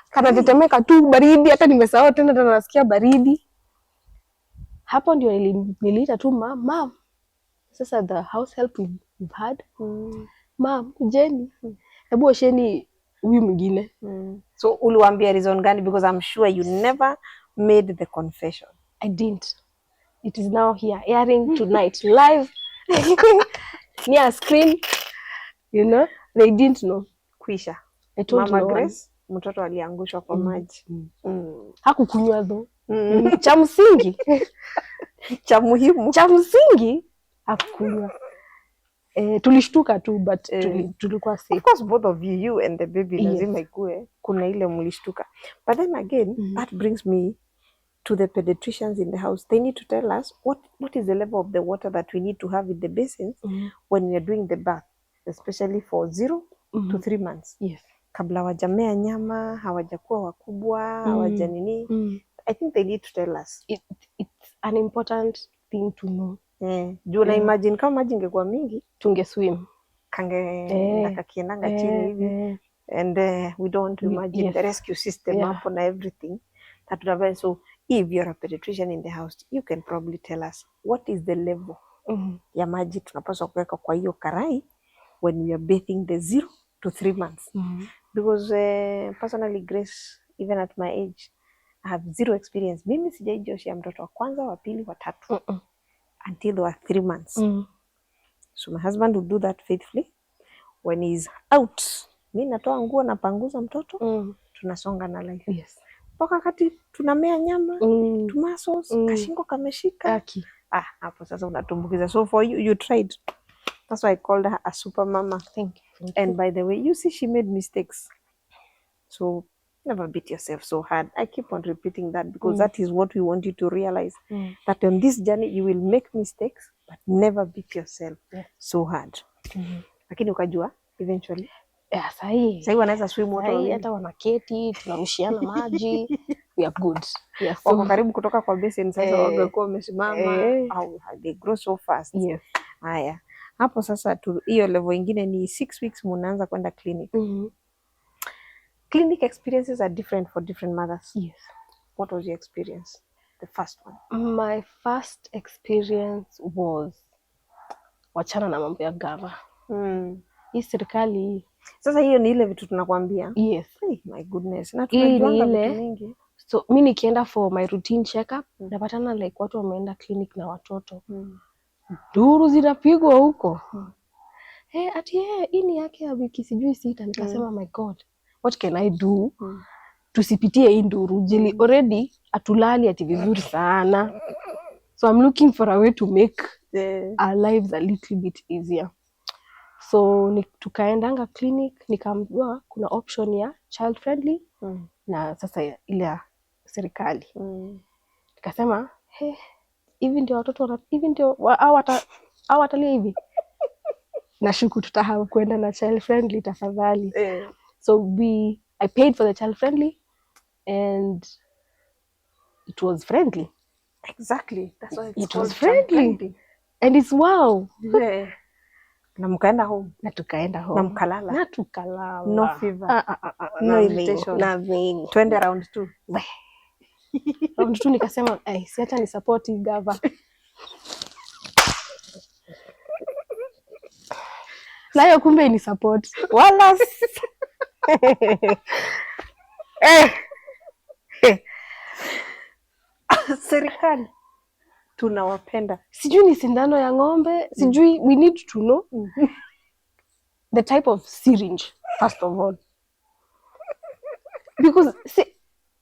S1: Kana tetemeka tu baridi, hata nimesahau tena nasikia baridi. Hapo ndio niliita tu mom. Sasa the house help we've had. Mom, Jenny. Hebu osheni huyu mwingine.
S2: So uliwaambia reason gani? Because I'm sure you never made the confession.
S1: I didn't. It is now here, airing tonight, live. Near screen. You know, they didn't know.
S2: Kwisha.
S1: I told
S2: Mama Grace, mtoto aliangushwa kwa maji.
S1: Hakukunywa though. Cha msingi.
S2: Cha muhimu.
S1: Cha msingi hakukunywa. Tulishtuka tu but tulikuwa safe.
S2: Of course both of you and the baby lazima ikue kuna ile mlishtuka. But then again, that brings me to the pediatricians in the house. They need to tell us what is the level of the water that we need to have in the basins when we are doing the bath, especially for 0 to 3 months.
S1: Yes.
S2: Kabla hawajamea nyama, hawajakuwa wakubwa, hawajanini. I think they need to tell us.
S1: It's an important thing to know.
S2: Juu na imagine kama maji ingekuwa mingi,
S1: tungeswim.
S2: Kange kakiendanga chini hivi. And we don't imagine the rescue system hapo na everything. That would have, so if you're a pediatrician in the house, you can probably tell us what is the level ya maji tunapaswa kuweka kwa hiyo karai when we are bathing the 0 to 3 months. Because personally, Grace, even at my age, I have 0 experience. Mimi sijaijosha mtoto wa kwanza, wa pili, wa tatu until they were 3 months. So my husband would do that faithfully. When he's out, mimi natoa nguo na panguza mtoto, tunasonga na life.
S1: Yes.
S2: Mpaka kati tunamea nyama, tumasos, kashingo kameshika. Hapo sasa unatumbukiza. So for you tried. That's why I called her a super mama.
S1: Thank you.
S2: And by the way, you see she made mistakes. So never beat yourself so hard. I keep on repeating that because that is what we want you to realize. That on this journey you will make mistakes but never beat yourself so hard. Lakini ukajua eventually.
S1: Sahi
S2: wanaweza swim wote,
S1: hata wanaketi, tunarushiana maji. We are good.
S2: Yes. Wako karibu kutoka kwa basin sasa wangekuwa wamesimama au they grow so fast.
S1: Yes.
S2: Haya. Hapo sasa hiyo level ingine ni 6 weeks mnaanza kwenda clinic. Clinic experiences are different for different mothers.
S1: Yes.
S2: What was your experience? The first one.
S1: My first experience was wachana na mambo ya gava. Hii serikali.
S2: Sasa hiyo ni ile vitu tunakwambia.
S1: Yes.
S2: Hey, my goodness. Na tunajuanga vitu mingi.
S1: So mimi nikienda for my routine checkup, napatana like watu wameenda clinic na watoto. Duru zinapigwa huko. Ati hii ni yake ya wiki sijui 6. Nikasema my God, what can I do? Tusipitie hii nduru. Jili already atulali ati vizuri sana. So I'm looking for a way to make our lives a little bit easier. So tukaendanga clinic, nikaambiwa kuna option ya child friendly na sasa ile ya serikali. Nikasema hivi ndio watoto hivi ndio au watalia hivi. Nashuku tutahawa kwenda na child friendly tafadhali. So I paid for the child friendly and it was friendly.
S2: Exactly. That's why
S1: it was friendly. And it's wow.
S2: Na mkaenda home.
S1: Na tukaenda home.
S2: Na mkalala.
S1: Na tukalala.
S2: No fever. No irritation.
S1: Nothing.
S2: Twende round 2.
S1: Round 2 nikasema, si hata ni support gava. Nayo kumbe ni support. Wala.
S2: Serikali tunawapenda.
S1: Sijui ni sindano ya ng'ombe, sijui we need to know the type of syringe first of all. Because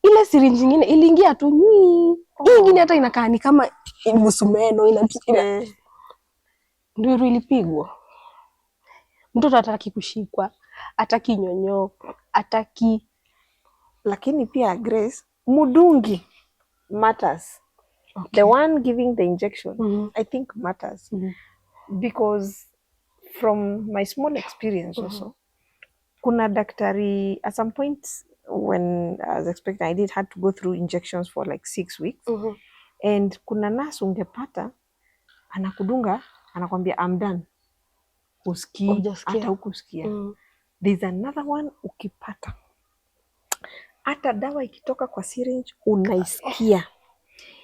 S1: ile syringe nyingine iliingia tu nyui. Hii nyingine hata inakaa ni kama musumeno inapiga. Ndio ilipigwa. Mtoto hataki kushikwa, hataki nyonyo, hataki.
S2: Lakini pia Grace, mudungi matters.
S1: Okay.
S2: The one giving the injection, I think matters. Because from my small experience also, kuna daktari, at some point when I was expecting, I did had to go through injections for like 6 weeks. And kuna nurse ungepata, anakudunga, anakwambia I'm done. Usikii, hata hukusikia. There's another one ukipata. Hata dawa ikitoka kwa syringe, unaisikia.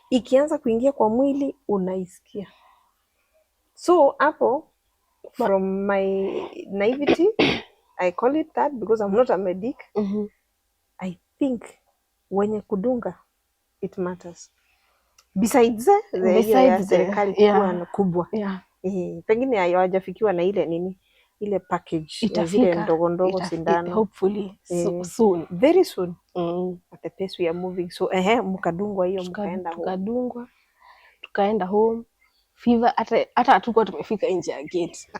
S2: Ikianza kuingia kwa mwili, unaisikia. So, hapo, from my naivety, I call it that because I'm not a medic. I think wenye kudunga, it matters. Besides the serikali kuwa kubwa. Pengine hawajafikiwa na ile nini, ile package ya zile ndogo sindano.
S1: Hopefully soon.
S2: Very soon. At the pace we are moving. So mkadungwa hiyo, mkaenda home.
S1: Tukadungwa, tukaenda home. Fever hata hatukuwa tumefika nje ya gate.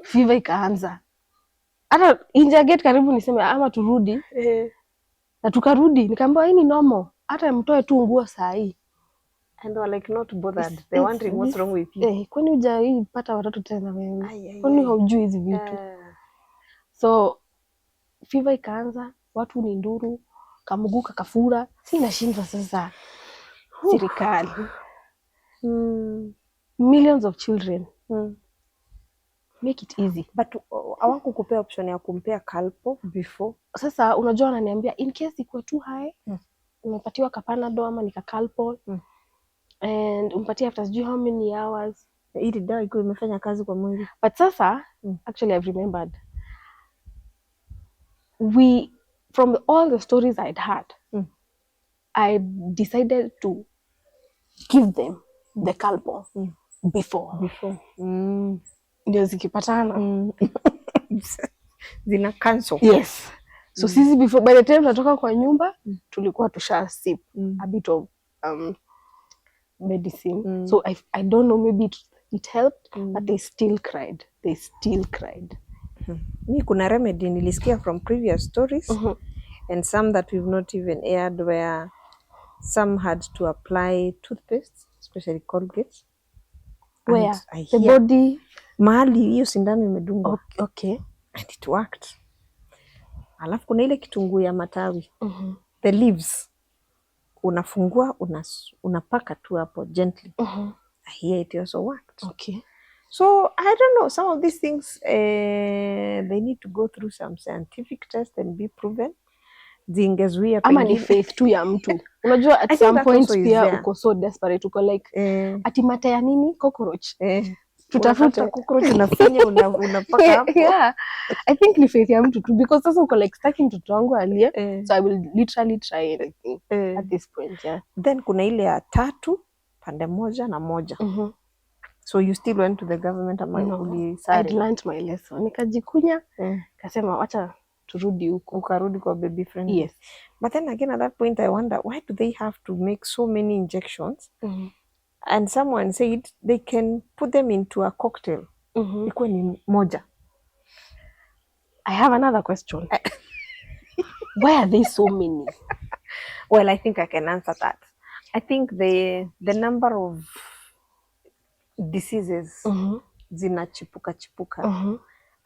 S1: Fever ikaanza. Hata nje ya gate karibu niseme ama turudi. Na tukarudi, nikamwambia hii ni normal. Hata mtoe tu nguo saa hii.
S2: And they were like not bothered. They wondering what's wrong with you.
S1: Kwani hujaipata watoto tena wewe? Kwani haujui hizi vitu? So fever ikaanza, watu ni nduru, kamguu kakafura. Sina shindwa sasa. Serikali. Millions of children. Make it easy.
S2: But hawakukupea option ya kumpea Calpol before.
S1: Sasa unajua ananiambia in case iko too high, umepatiwa Panadol ama nika Calpol. And umpatie after how many hours.
S2: Ili dawa iko imefanya kazi kwa mwili.
S1: But sasa, actually I've remembered. From all the stories I'd had, I decided to give them the Calpol before. Ndio zikipatana.
S2: Zina cancel.
S1: Yes. So sisi before, by the time tunatoka kwa nyumba, tulikuwa tusha sip a bit of medicine. So I don't know, maybe it helped, but they still cried.
S2: Mi kuna remedy nilisikia from previous stories, and some that we've not even aired, where some had to apply toothpaste, especially Colgate.
S1: Where? The body?
S2: Mahali hiyo sindano imedungwa.
S1: Okay.
S2: And it worked. Alafu kuna ile kitunguu ya matawi. The leaves. Unafungua, unapaka tu hapo gently. I hear it also worked.
S1: Okay.
S2: So, I don't know, some of these things, they need to go through some scientific test and be proven. Zingezuia
S1: ama ni faith tu ya mtu. Unajua at some point pia uko so desperate, uko like ati mate ya nini? Cockroach. Tutafuta
S2: cockroach unafinya unapaka hapo.
S1: Yeah. I think ni faith ya mtu tu, because sasa uko like stuck mtoto wangu alie. So I will literally try anything at this point.
S2: Then kuna ile ya 3 pande moja na moja. So you still went to the government ama
S1: I learned my lesson. Nikajikunya, kasema wacha turudi huko.
S2: Ukarudi kwa baby friendly.
S1: Yes.
S2: But then again at that point I wonder, why do they have to make so many injections? And someone said they can put them into a cocktail. Ikuwe ni moja.
S1: I have another question. Why are there so many?
S2: Well, I think I can answer that. I think the number of diseases zinachipuka.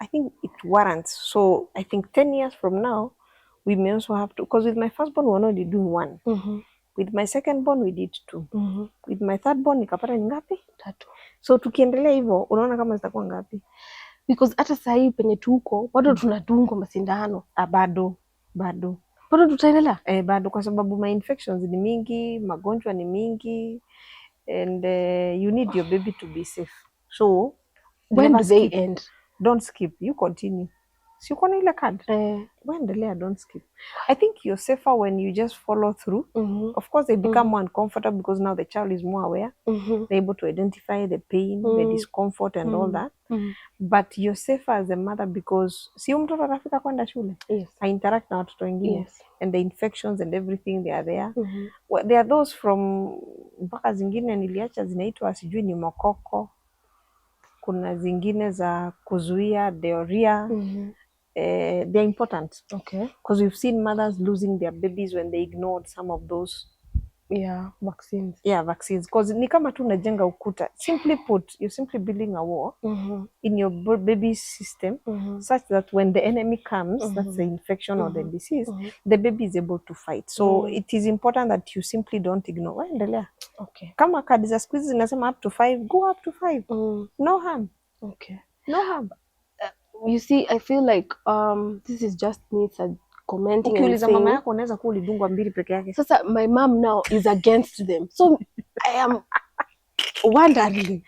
S2: I think it warrants. So I think 10 years from now, we may also have to, because with my firstborn, we were only doing 1. With my secondborn, we did 2. With my thirdborn, nikapata ngapi? 3. So tukiendelea hivyo, unaona kama zitakuwa ngapi?
S1: Because hata sasa hivi penye tuko, bado tunadungwa masindano.
S2: Bado
S1: tutaendelea?
S2: Bado, kwa sababu my infections ni mingi, magonjwa ni mingi, and you need your baby to be safe. So
S1: when do they end?
S2: Don't skip, you continue. Si uko na ile card? Waendelea, don't skip. I think you're safer when you just follow through. Of course, they become more uncomfortable because now the child is more aware. They're able to identify the pain, the discomfort and all that. But you're safer as a mother because si mtoto atafika kwenda shule. I interact na watoto wengine. And the infections and everything, they are there. Well, there are those from mpaka zingine niliacha zinaitwa sijui ni mokoko. Kuna zingine za kuzuia diarrhea. They're important.
S1: Okay.
S2: Because we've seen mothers losing their babies when they ignored some of those
S1: vaccines.
S2: Yeah, vaccines. Because ni kama tu unajenga ukuta. Simply put, you're simply building a wall in your baby's system such that when the enemy comes, that's the infection or the disease, the baby is able to fight. So it is important that you simply don't ignore. Endelea.
S1: Okay.
S2: Kama kadi za siku hizi zinasema up to 5, go up to 5. No harm.
S1: Okay.
S2: No harm.
S1: You see, I feel like this is just me commenting and
S2: Ukiuliza
S1: saying,
S2: mama yako unaweza kuwa ulidungwa 2 peke yake.
S1: Sasa my mom now is against them. So I am wondering.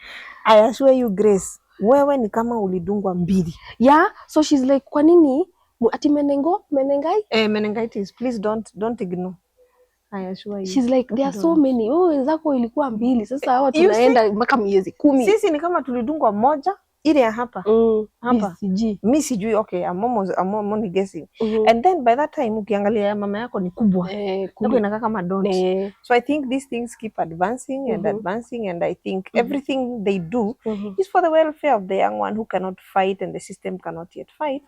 S2: I assure you Grace, wewe ni kama ulidungwa 2.
S1: Yeah, so she's like, kwa nini ati menengai?
S2: Meningitis, please don't ignore. I assure you.
S1: She's like, there are so many. Wenzako ilikuwa 2. Sasa hawa tunaenda mpaka miezi 10.
S2: Sisi ni kama tulidungwa 1 ile ya hapa. Hapa. Mimi sijui, okay, I'm only guessing. And then by that time ukiangalia mama yako ni kubwa. Ndio inakaa kama dot. So I think these things keep advancing and advancing, and I think everything they do is for the welfare of the young one who cannot fight and the system cannot yet fight.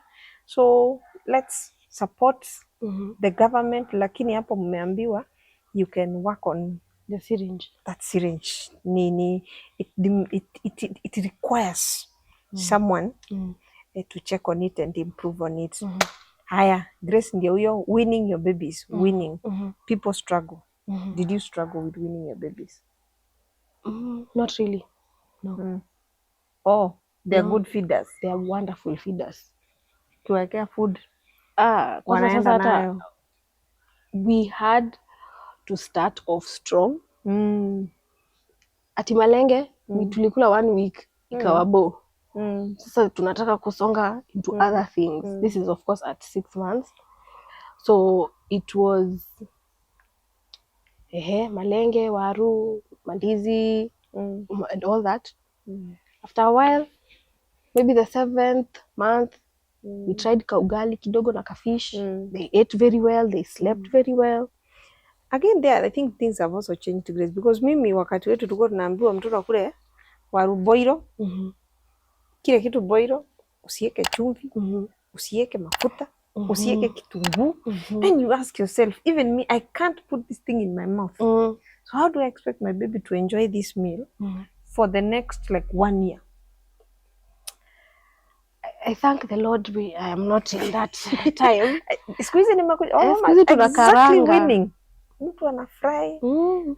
S2: So let's support the government, lakini hapo mmeambiwa you can work on
S1: the syringe.
S2: That syringe. It requires someone to check on it and improve on it. Haya, Grace ndio huyo, winning your babies, winning. People struggle. Did you struggle with winning your babies?
S1: Not really. No.
S2: Oh, they're good feeders.
S1: They are wonderful feeders.
S2: Kiwekea food.
S1: Wanaenda nayo. We had to start off strong. Ati malenge tulikula 1 week ikawa bo. Sasa tunataka kusonga into other things. This is of course at 6 months. So it was malenge, waru, mandizi, and all that. After a while, maybe the 7th month, we tried kaugali kidogo na kafish. They ate very well, they slept very well.
S2: Again there, I think things have also changed to Grace, because mimi wakati wetu tulikuwa tunaambiwa mtoto akule waru boilo. Kile kitu boilo, usiweke chumvi, usiweke mafuta, usiweke kitunguu. Then you ask yourself, even me, I can't put this thing in my mouth. So how do I expect my baby to enjoy this meal for the next like 1 year?
S1: I thank the Lord I am not in that time.
S2: Siku hizi nimekuja
S1: exactly
S2: winning. Mtu anafry,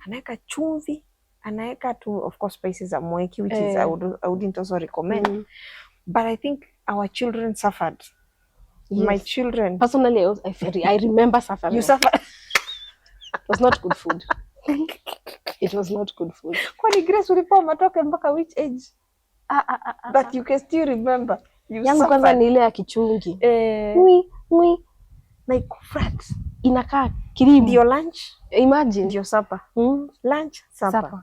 S2: anaweka chumvi, anaweka tu of course spices za mweki, which is I wouldn't also recommend. But I think our children suffered. Yes. My children.
S1: Personally, I remember suffering.
S2: You suffered.
S1: It was not good food. It was not good food.
S2: Kwani Grace ulipoa matoke mpaka which age? But you can still remember.
S1: Yangu kwanza ni ile ya kichungi. Mwi.
S2: Like frat.
S1: Inakaa cream.
S2: Ndio lunch.
S1: Imagine.
S2: Ndio supper. Lunch, supper.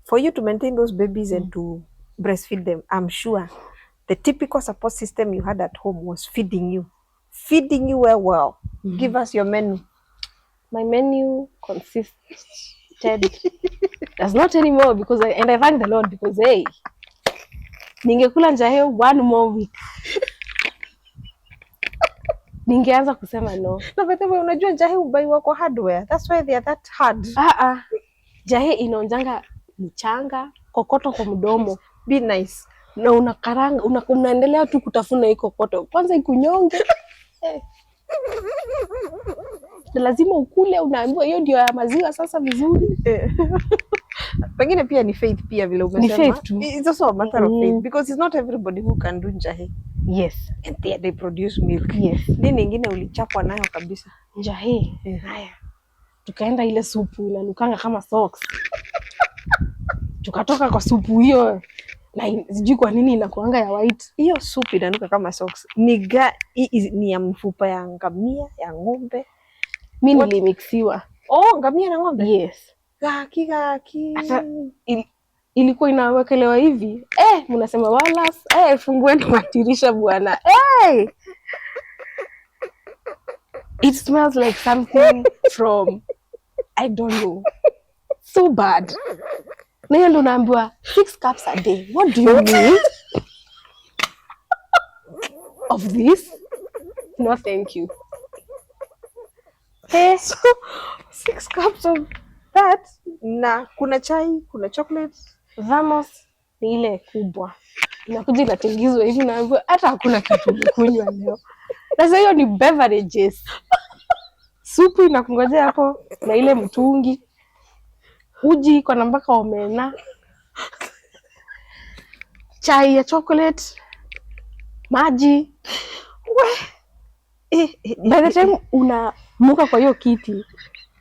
S2: For you to maintain those babies and to breastfeed them, I'm sure the typical support system you had at home was feeding you well. Give us your menu.
S1: My menu consisted does not anymore because I thank the Lord because ningekula njahe 1 more week. Ningeanza kusema no.
S2: Na wewe unajua njahe ubaiwa kwa hardware. That's why they are that hard.
S1: Jahe inaonjanga mchanga, kokoto kwa mdomo.
S2: Be nice.
S1: Na unakaranga, unaendelea tu kutafuna hiko kokoto. Kwanza ikunyonge. Na lazima ukule, unaambiwa hiyo ndio ya maziwa sasa vizuri.
S2: Pengine pia ni faith pia vile umesema.
S1: Ni faith too.
S2: It's also a matter of faith because it's not everybody who can do njahe.
S1: Yes.
S2: And they produce milk.
S1: Yes.
S2: Nini nyingine ulichapwa nayo kabisa?
S1: Njahe. Haya. Tukaenda ile supu inanukanga kama socks. Tukatoka kwa supu hiyo. Na sijui kwa nini inakuanga ya white.
S2: Hiyo supu inanuka kama socks. Ni ya mfupa ya ngamia, ya ng'ombe.
S1: Mimi nilimixiwa.
S2: Ngamia na ng'ombe?
S1: Yes.
S2: Gaki.
S1: Asa, ilikuwa inawekelewa hivi. Mnasema walas. Fungueni madirisha bwana. It smells like something from I don't know. So bad. Na hiyo ndo naambiwa 6 cups a day. What do you mean? Of this? No, thank you. Hey.
S2: So 6 cups of that, na kuna chai, kuna chocolate.
S1: Vamos ni ile kubwa. Inakuja inatingizwa hivi na hata hakuna kitu kunywa leo. Sasa hiyo ni beverages. Supu inakungojea hapo na ile mtungi. Uji iko na mpaka omena. Chai ya chocolate. Maji. By the time unamuka kwa hiyo kiti,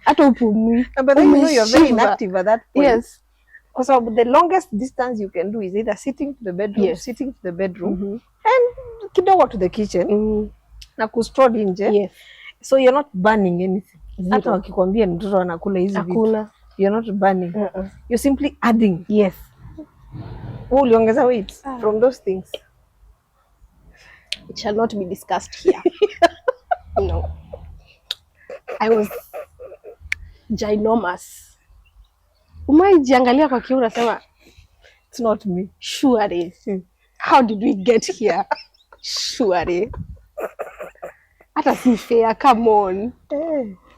S1: hata upumui.
S2: But then you know you're very inactive at that point.
S1: Yes.
S2: Kwa sababu the longest distance you can do is either sitting to the bedroom, sitting to the bedroom, and kidogo to the kitchen, na kustroll nje.
S1: Yes.
S2: So you're not burning anything. Hata
S1: Zero.
S2: wakikwambia mtoto anakula hizi vitu.
S1: Hakuna.
S2: You're not burning. You're simply adding.
S1: Yes.
S2: Uliongeza weight from those things.
S1: It shall not be discussed here. No. I was ginormous. Umaijiangalia kwa kiu unasema
S2: it's not me.
S1: Surely. How did we get here? Surely. Hata si fair, come on.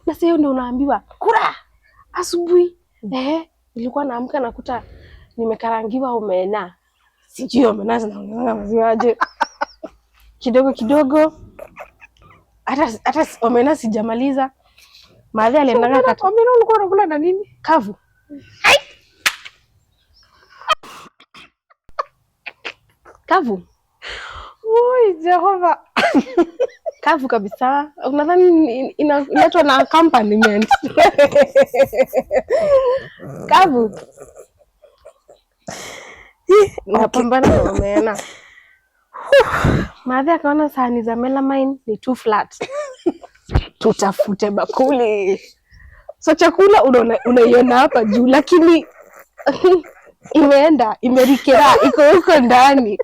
S1: Na sasa ndio unaambiwa kula asubuhi. Nilikuwa naamka nakuta nimekarangiwa omena. Sijui omena zinaongeza maziwa aje. Kidogo kidogo. Hata omena sijamaliza. Maadhi aliendanga kati.
S2: Omena ulikuwa unakula na nini?
S1: Kavu. Kavu.
S2: Oi, Jehova.
S1: Kavu kabisa. Unadhani inaletwa na accompaniment. Kavu. Napambana na omena. Maadhi akaona sahani za melamine ni too flat. Tutafute bakuli. So chakula unaiona hapa juu lakini imeenda, imerikera, iko huko ndani.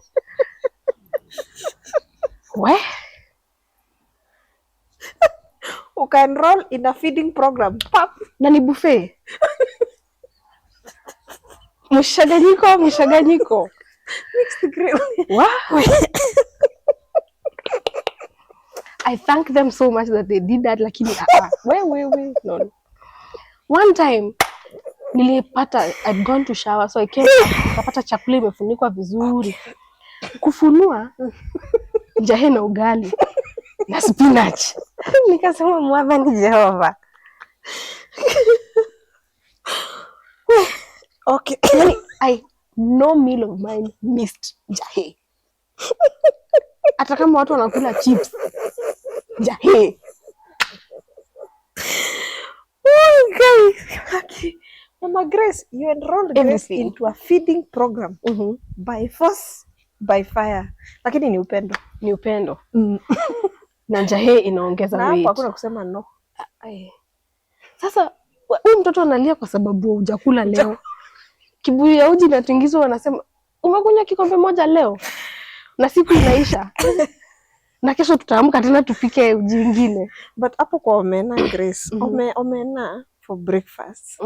S1: We?
S2: Uka-enroll in a feeding program. Pap.
S1: Na ni buffet. Mshaganyiko.
S2: Mixed grill.
S1: Wow. I thank them so much that they did that, lakini we, no. One time, I'd gone to shower, so I came back, kapata chakula imefunikwa vizuri. Kufunua, jahe na ugali, na spinach. Nikasema Mwadha ni Jehova.
S2: Okay.
S1: No meal of mine missed jahe. Hata kama watu wanakula chips. Jahe.
S2: Okay. Mama Grace, you enrolled Grace into a feeding program by force, by fire. Lakini ni upendo.
S1: Ni upendo. Na jahe inaongeza weight.
S2: Na hakuna kusema no.
S1: Sasa huyu mtoto analia kwa sababu hujakula leo. Kibuyu ya uji inatingizwa wanasema umekunywa kikombe moja leo. Na siku inaisha. Na kesho tutaamka tena tupike uji ingine.
S2: But hapo kwa omena Grace, omena for breakfast.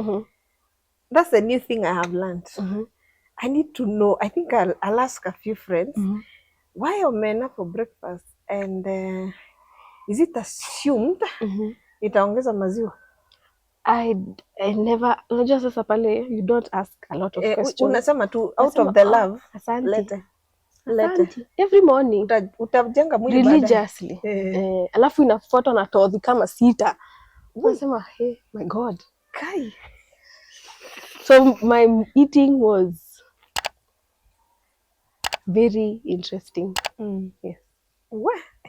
S2: That's the new thing I have learned. I need to know. I think I'll ask a few friends. Why omena for breakfast? And is it assumed itaongeza maziwa?
S1: I never, unajua sasa pale you don't ask a lot of questions.
S2: Unasema tu out of the love.
S1: Asante. Every morning
S2: utajenga mwili
S1: religiously. Alafu inafuatwa na todhi kama 6. Unasema hey my God.
S2: Kai.
S1: So my eating was very interesting. Yes.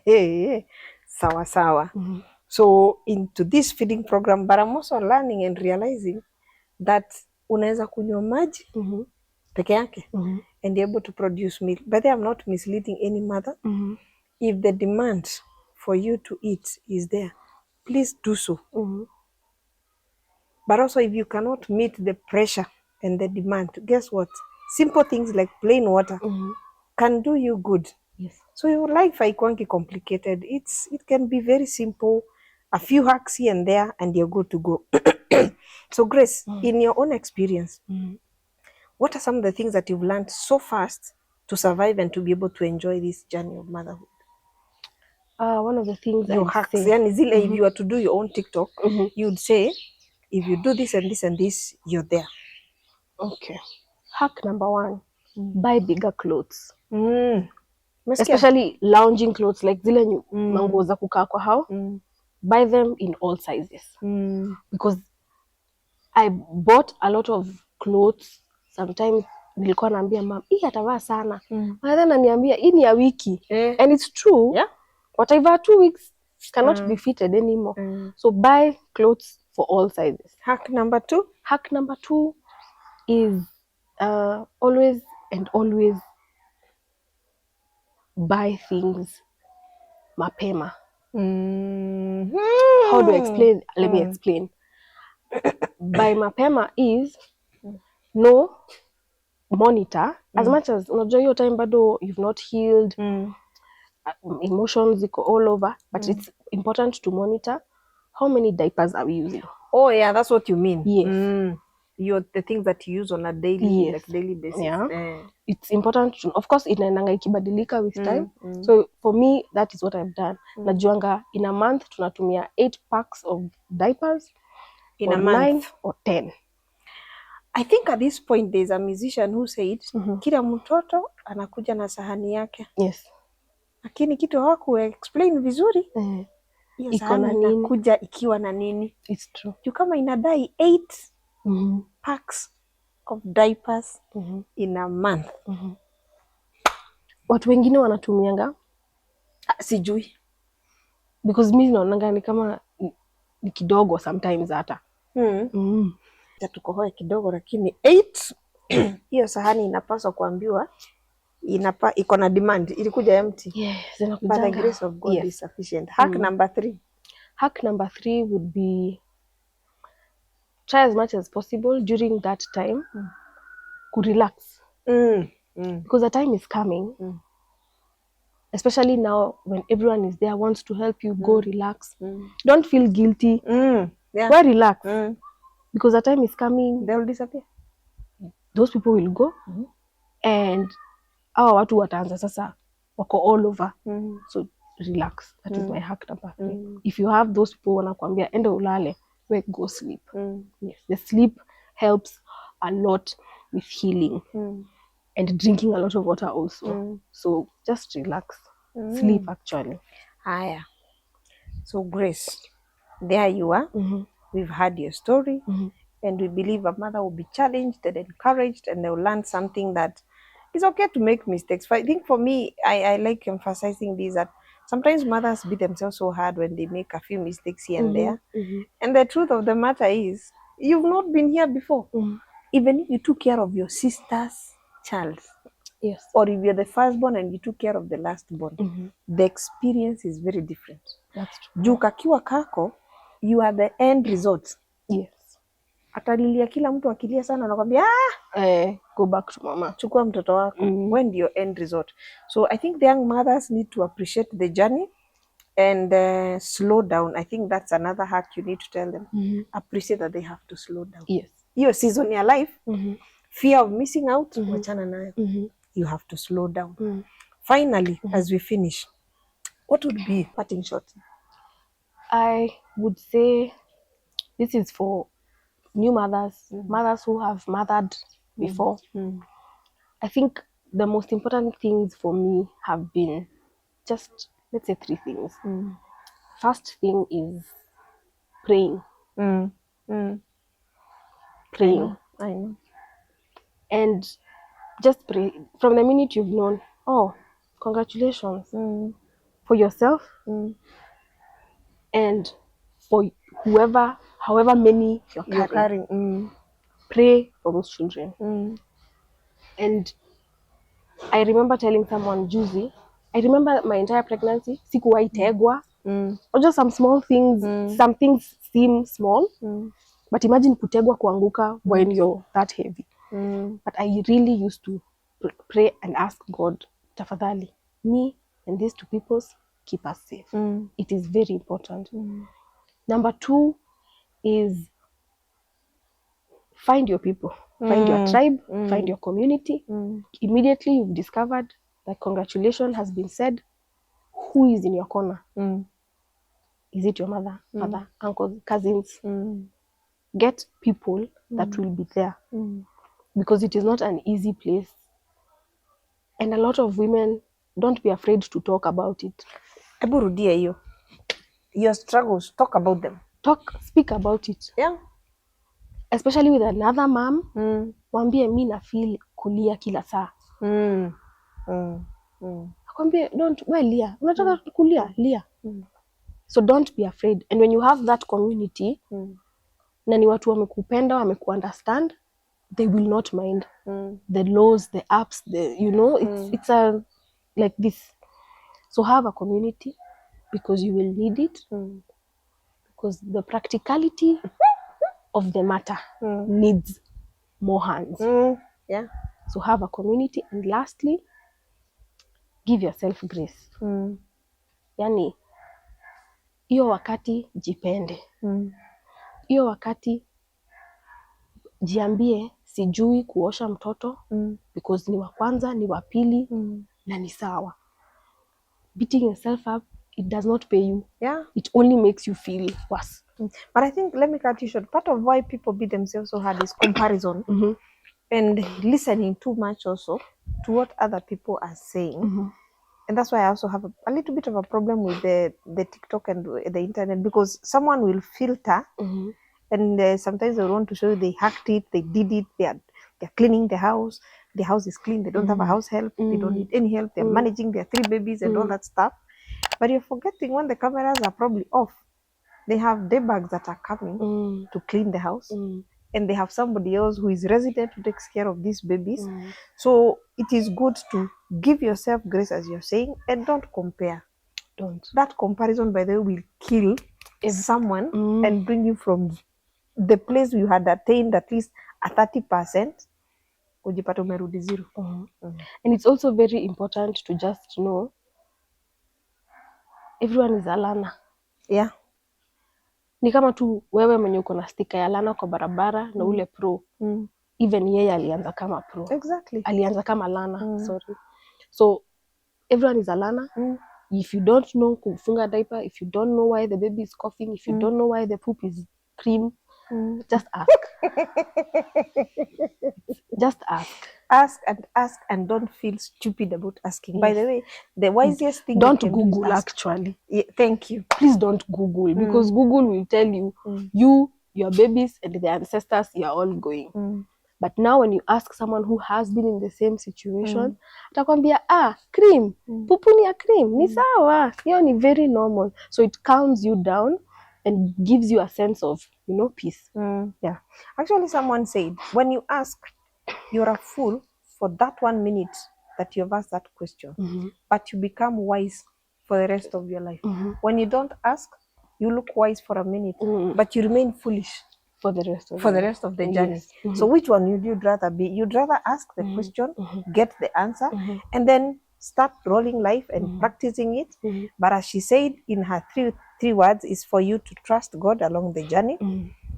S2: Hey. Sawa. So into this feeding program, but I'm also learning and realizing that unaweza kunywa maji peke yake and be able to produce milk. But I'm not misleading any mother. If the demand for you to eat is there, please do so. But also if you cannot meet the pressure and the demand, guess what? Simple things like plain water can do you good.
S1: Yes.
S2: So your life haikuangi complicated. It can be very simple. A few hacks here and there and you're good to go. So Grace, in your own experience, what are some of the things that you've learned so fast to survive and to be able to enjoy this journey of motherhood?
S1: One of the things
S2: Your
S1: I'd
S2: hacks.
S1: say,
S2: Yani zile, if you were to do your own TikTok, you'd say, if you do this and this and this, you're there.
S1: okay, hack number 1, buy bigger clothes.
S2: Umesikia?
S1: Especially lounging clothes, like zile manguo za kukaa kwa hao. Buy them in all sizes. Because I bought a lot of clothes. Sometimes nilikuwa naambia mom, hii atavaa sana. Mother ananiambia hii ni ya wiki. And it's true.
S2: Yeah.
S1: What I wear 2 weeks cannot be fitted anymore. So buy clothes for all sizes.
S2: Hack number 2.
S1: Hack number 2 is always buy things mapema. How do I explain? Let me explain. Buy mapema is no monitor as much as unajua hiyo time bado you've not healed, emotions ziko all over, but it's important to monitor how many diapers are we using.
S2: Oh yeah, that's what you mean.
S1: Yes.
S2: You're the things that you use on a daily, like daily basis.
S1: Yeah. It's important to, of course inaendanga ikibadilika with time. So for me, that is what I've done. Najuanga in a month tunatumia 8 packs of diapers,
S2: in
S1: or
S2: a month
S1: 9 or 10.
S2: I think at this point there's a musician who said kila mtoto anakuja na sahani yake.
S1: Yes.
S2: Lakini kitu hawaku explain vizuri. Hiyo sahani inakuja ikiwa na nini? It's true. Juu kama inadai 8 packs of diapers in a month.
S1: Watu wengine wanatumianga
S2: sijui.
S1: Because mimi naonanga ni kama ni kidogo sometimes hata.
S2: Tukohoe kidogo lakini 8 hiyo sahani inapaswa kuambiwa iko na demand, ilikuja empty.
S1: Yes,
S2: but the grace of God is sufficient. Hack number 3.
S1: Hack number 3 would be try as much as possible during that time to relax. Because the time is coming. Especially now when everyone is there, wants to help you, go relax. Don't feel guilty. Go relax. Because the time is coming.
S2: They will disappear.
S1: Those people will go. And hawa watu wataanza sasa wako all over. So relax. That is my hack number 3. If you have those people wanakuambia enda ulale, go sleep. Yes, the sleep helps a lot with healing. And drinking a lot of water also. So just relax. Sleep actually.
S2: Haya. So Grace, there you are. We've heard your story. And we believe a mother will be challenged and encouraged, and they will learn something that it's okay to make mistakes. I think for me, I like emphasizing this, that sometimes mothers beat themselves so hard when they make a few mistakes here and there. And the truth of the matter is, you've not been here before. Even if you took care of your sister's child,
S1: yes,
S2: or if you're the firstborn and you took care of the lastborn, the experience is very different.
S1: That's true.
S2: Juu kakiwa kako, you are the end result.
S1: Yes.
S2: Atalilia kila mtu akilia sana anakuambia
S1: go back to mama.
S2: Chukua mtoto wako. When your end result. So I think the young mothers need to appreciate the journey and slow down. I think that's another hack you need to tell them. Appreciate that they have to slow down.
S1: Yes.
S2: Your season in life, fear of missing out, wachana nayo. You have to slow down. Finally, as we finish, what would be parting shot?
S1: I would say this is for new mothers, mothers who have mothered before. I think the most important things for me have been just, let's say, 3 things. First thing is praying. Praying.
S2: I know.
S1: And just pray. From the minute you've known, congratulations for yourself and for whoever, however many you're carrying. Pray for those children. And I remember telling someone juzi, I remember my entire pregnancy, sikuwahi tegwa, or just some small things. Some things seem small, but imagine kutegwa, kuanguka when you're that heavy. But I really used to pray and ask God, tafadhali, me and these 2 people, keep us safe. It is very important. Number 2 is find your people, find your tribe, find your community. Immediately you've discovered that congratulations has been said, who is in your corner. Is it your mother, father, uncles, cousins? Get people that will be there, because it is not an easy place. And a lot of women, don't be afraid to talk about it.
S2: Ebu rudia hiyo. Your struggles, talk about them.
S1: Speak about it.
S2: Yeah.
S1: Especially with another mom. Wambie mi na feel kulia kila saa. Akwambie, we lia. Unataka kulia, lia. So don't be afraid. And when you have that community, na ni watu wamekupenda, wamekuunderstand, they will not mind the laws, the apps, it's a like this. So have a community, because you will need it, because the practicality of the matter needs more hands.
S2: Yeah.
S1: So have a community. And lastly, give yourself grace. Yani, hiyo wakati jipende. Hiyo wakati jiambie sijui kuosha mtoto, because ni wa kwanza, ni wa pili, na ni sawa. Beating yourself up, it does not pay you.
S2: Yeah.
S1: It only makes you feel worse.
S2: But I think, let me cut you short, part of why people beat themselves so hard is comparison and listening too much also to what other people are saying. And that's why I also have a little bit of a problem with the TikTok and the internet, because someone will filter and sometimes they want to show you they hacked it, they did it, they're cleaning the house is clean, they don't have a house help, they don't need any help, they're managing their 3 babies and all that stuff. But you're forgetting when the cameras are probably off, they have day bags that are coming to clean the house, and they have somebody else who is resident who takes care of these babies. So it is good to give yourself grace, as you're saying, and don't compare.
S1: Don't.
S2: That comparison, by the way, will kill someone and bring you from the place you had attained at least a 30%, ujipata umerudi zero.
S1: And it's also very important to just know everyone is a learner.
S2: Yeah.
S1: Ni kama tu wewe mwenye uko na sticker ya learner kwa barabara na ule pro. Even yeye alianza kama pro.
S2: Exactly.
S1: Alianza kama learner, sorry. So everyone is a learner. If you don't know kufunga diaper, if you don't know why the baby is coughing, if you don't know why the poop is cream, just ask. Just ask.
S2: Ask and don't feel stupid about asking. Yes. By the way, the wisest thing
S1: don't Google do actually.
S2: Yeah, thank you.
S1: Please don't Google, because Google will tell you your babies and their ancestors, you are all going. But now when you ask someone who has been in the same situation, atakwambia cream, pupu ni ya cream, ni sawa. Hiyo ni very normal. So it calms you down and gives you a sense of, peace.
S2: Yeah. Actually, someone said, when you ask, you're a fool for that 1 minute that you've asked that question, but you become wise for the rest of your life. When you don't ask, you look wise for a minute, but you remain foolish
S1: for the rest of
S2: the journey. So which one would you rather be? You'd rather ask the question, get the answer, and then start rolling life and practicing it. But as she said in her three words, is for you to trust God along the journey,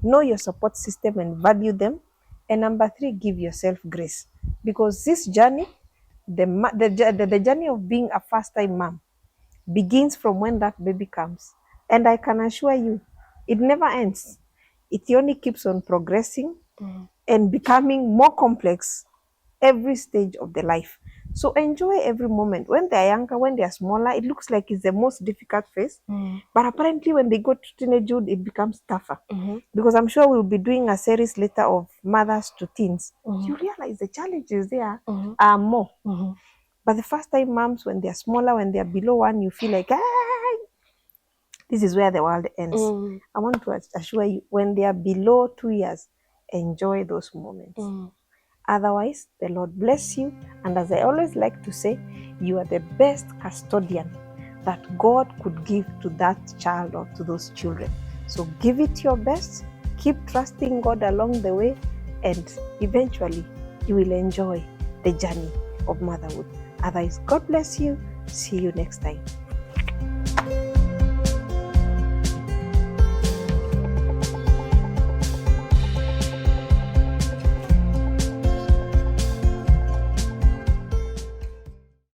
S2: know your support system and value them, and number 3, give yourself grace, because this journey, the journey of being a first-time mom, begins from when that baby comes, and I can assure you, it never ends. It only keeps on progressing and becoming more complex every stage of the life. So enjoy every moment. When they are younger, when they are smaller, it looks like it's the most difficult phase. But apparently when they go to teenagehood, it becomes tougher. Because I'm sure we'll be doing a series later of mothers to teens. You realize the challenges there are more. But the first time moms, when they are smaller, when they are below 1, you feel like, this is where the world ends. I want to assure you, when they are below 2 years, enjoy those moments. Otherwise, the Lord bless you. And as I always like to say, you are the best custodian that God could give to that child or to those children. So give it your best, keep trusting God along the way, and eventually you will enjoy the journey of motherhood. Otherwise, God bless you. See you next time.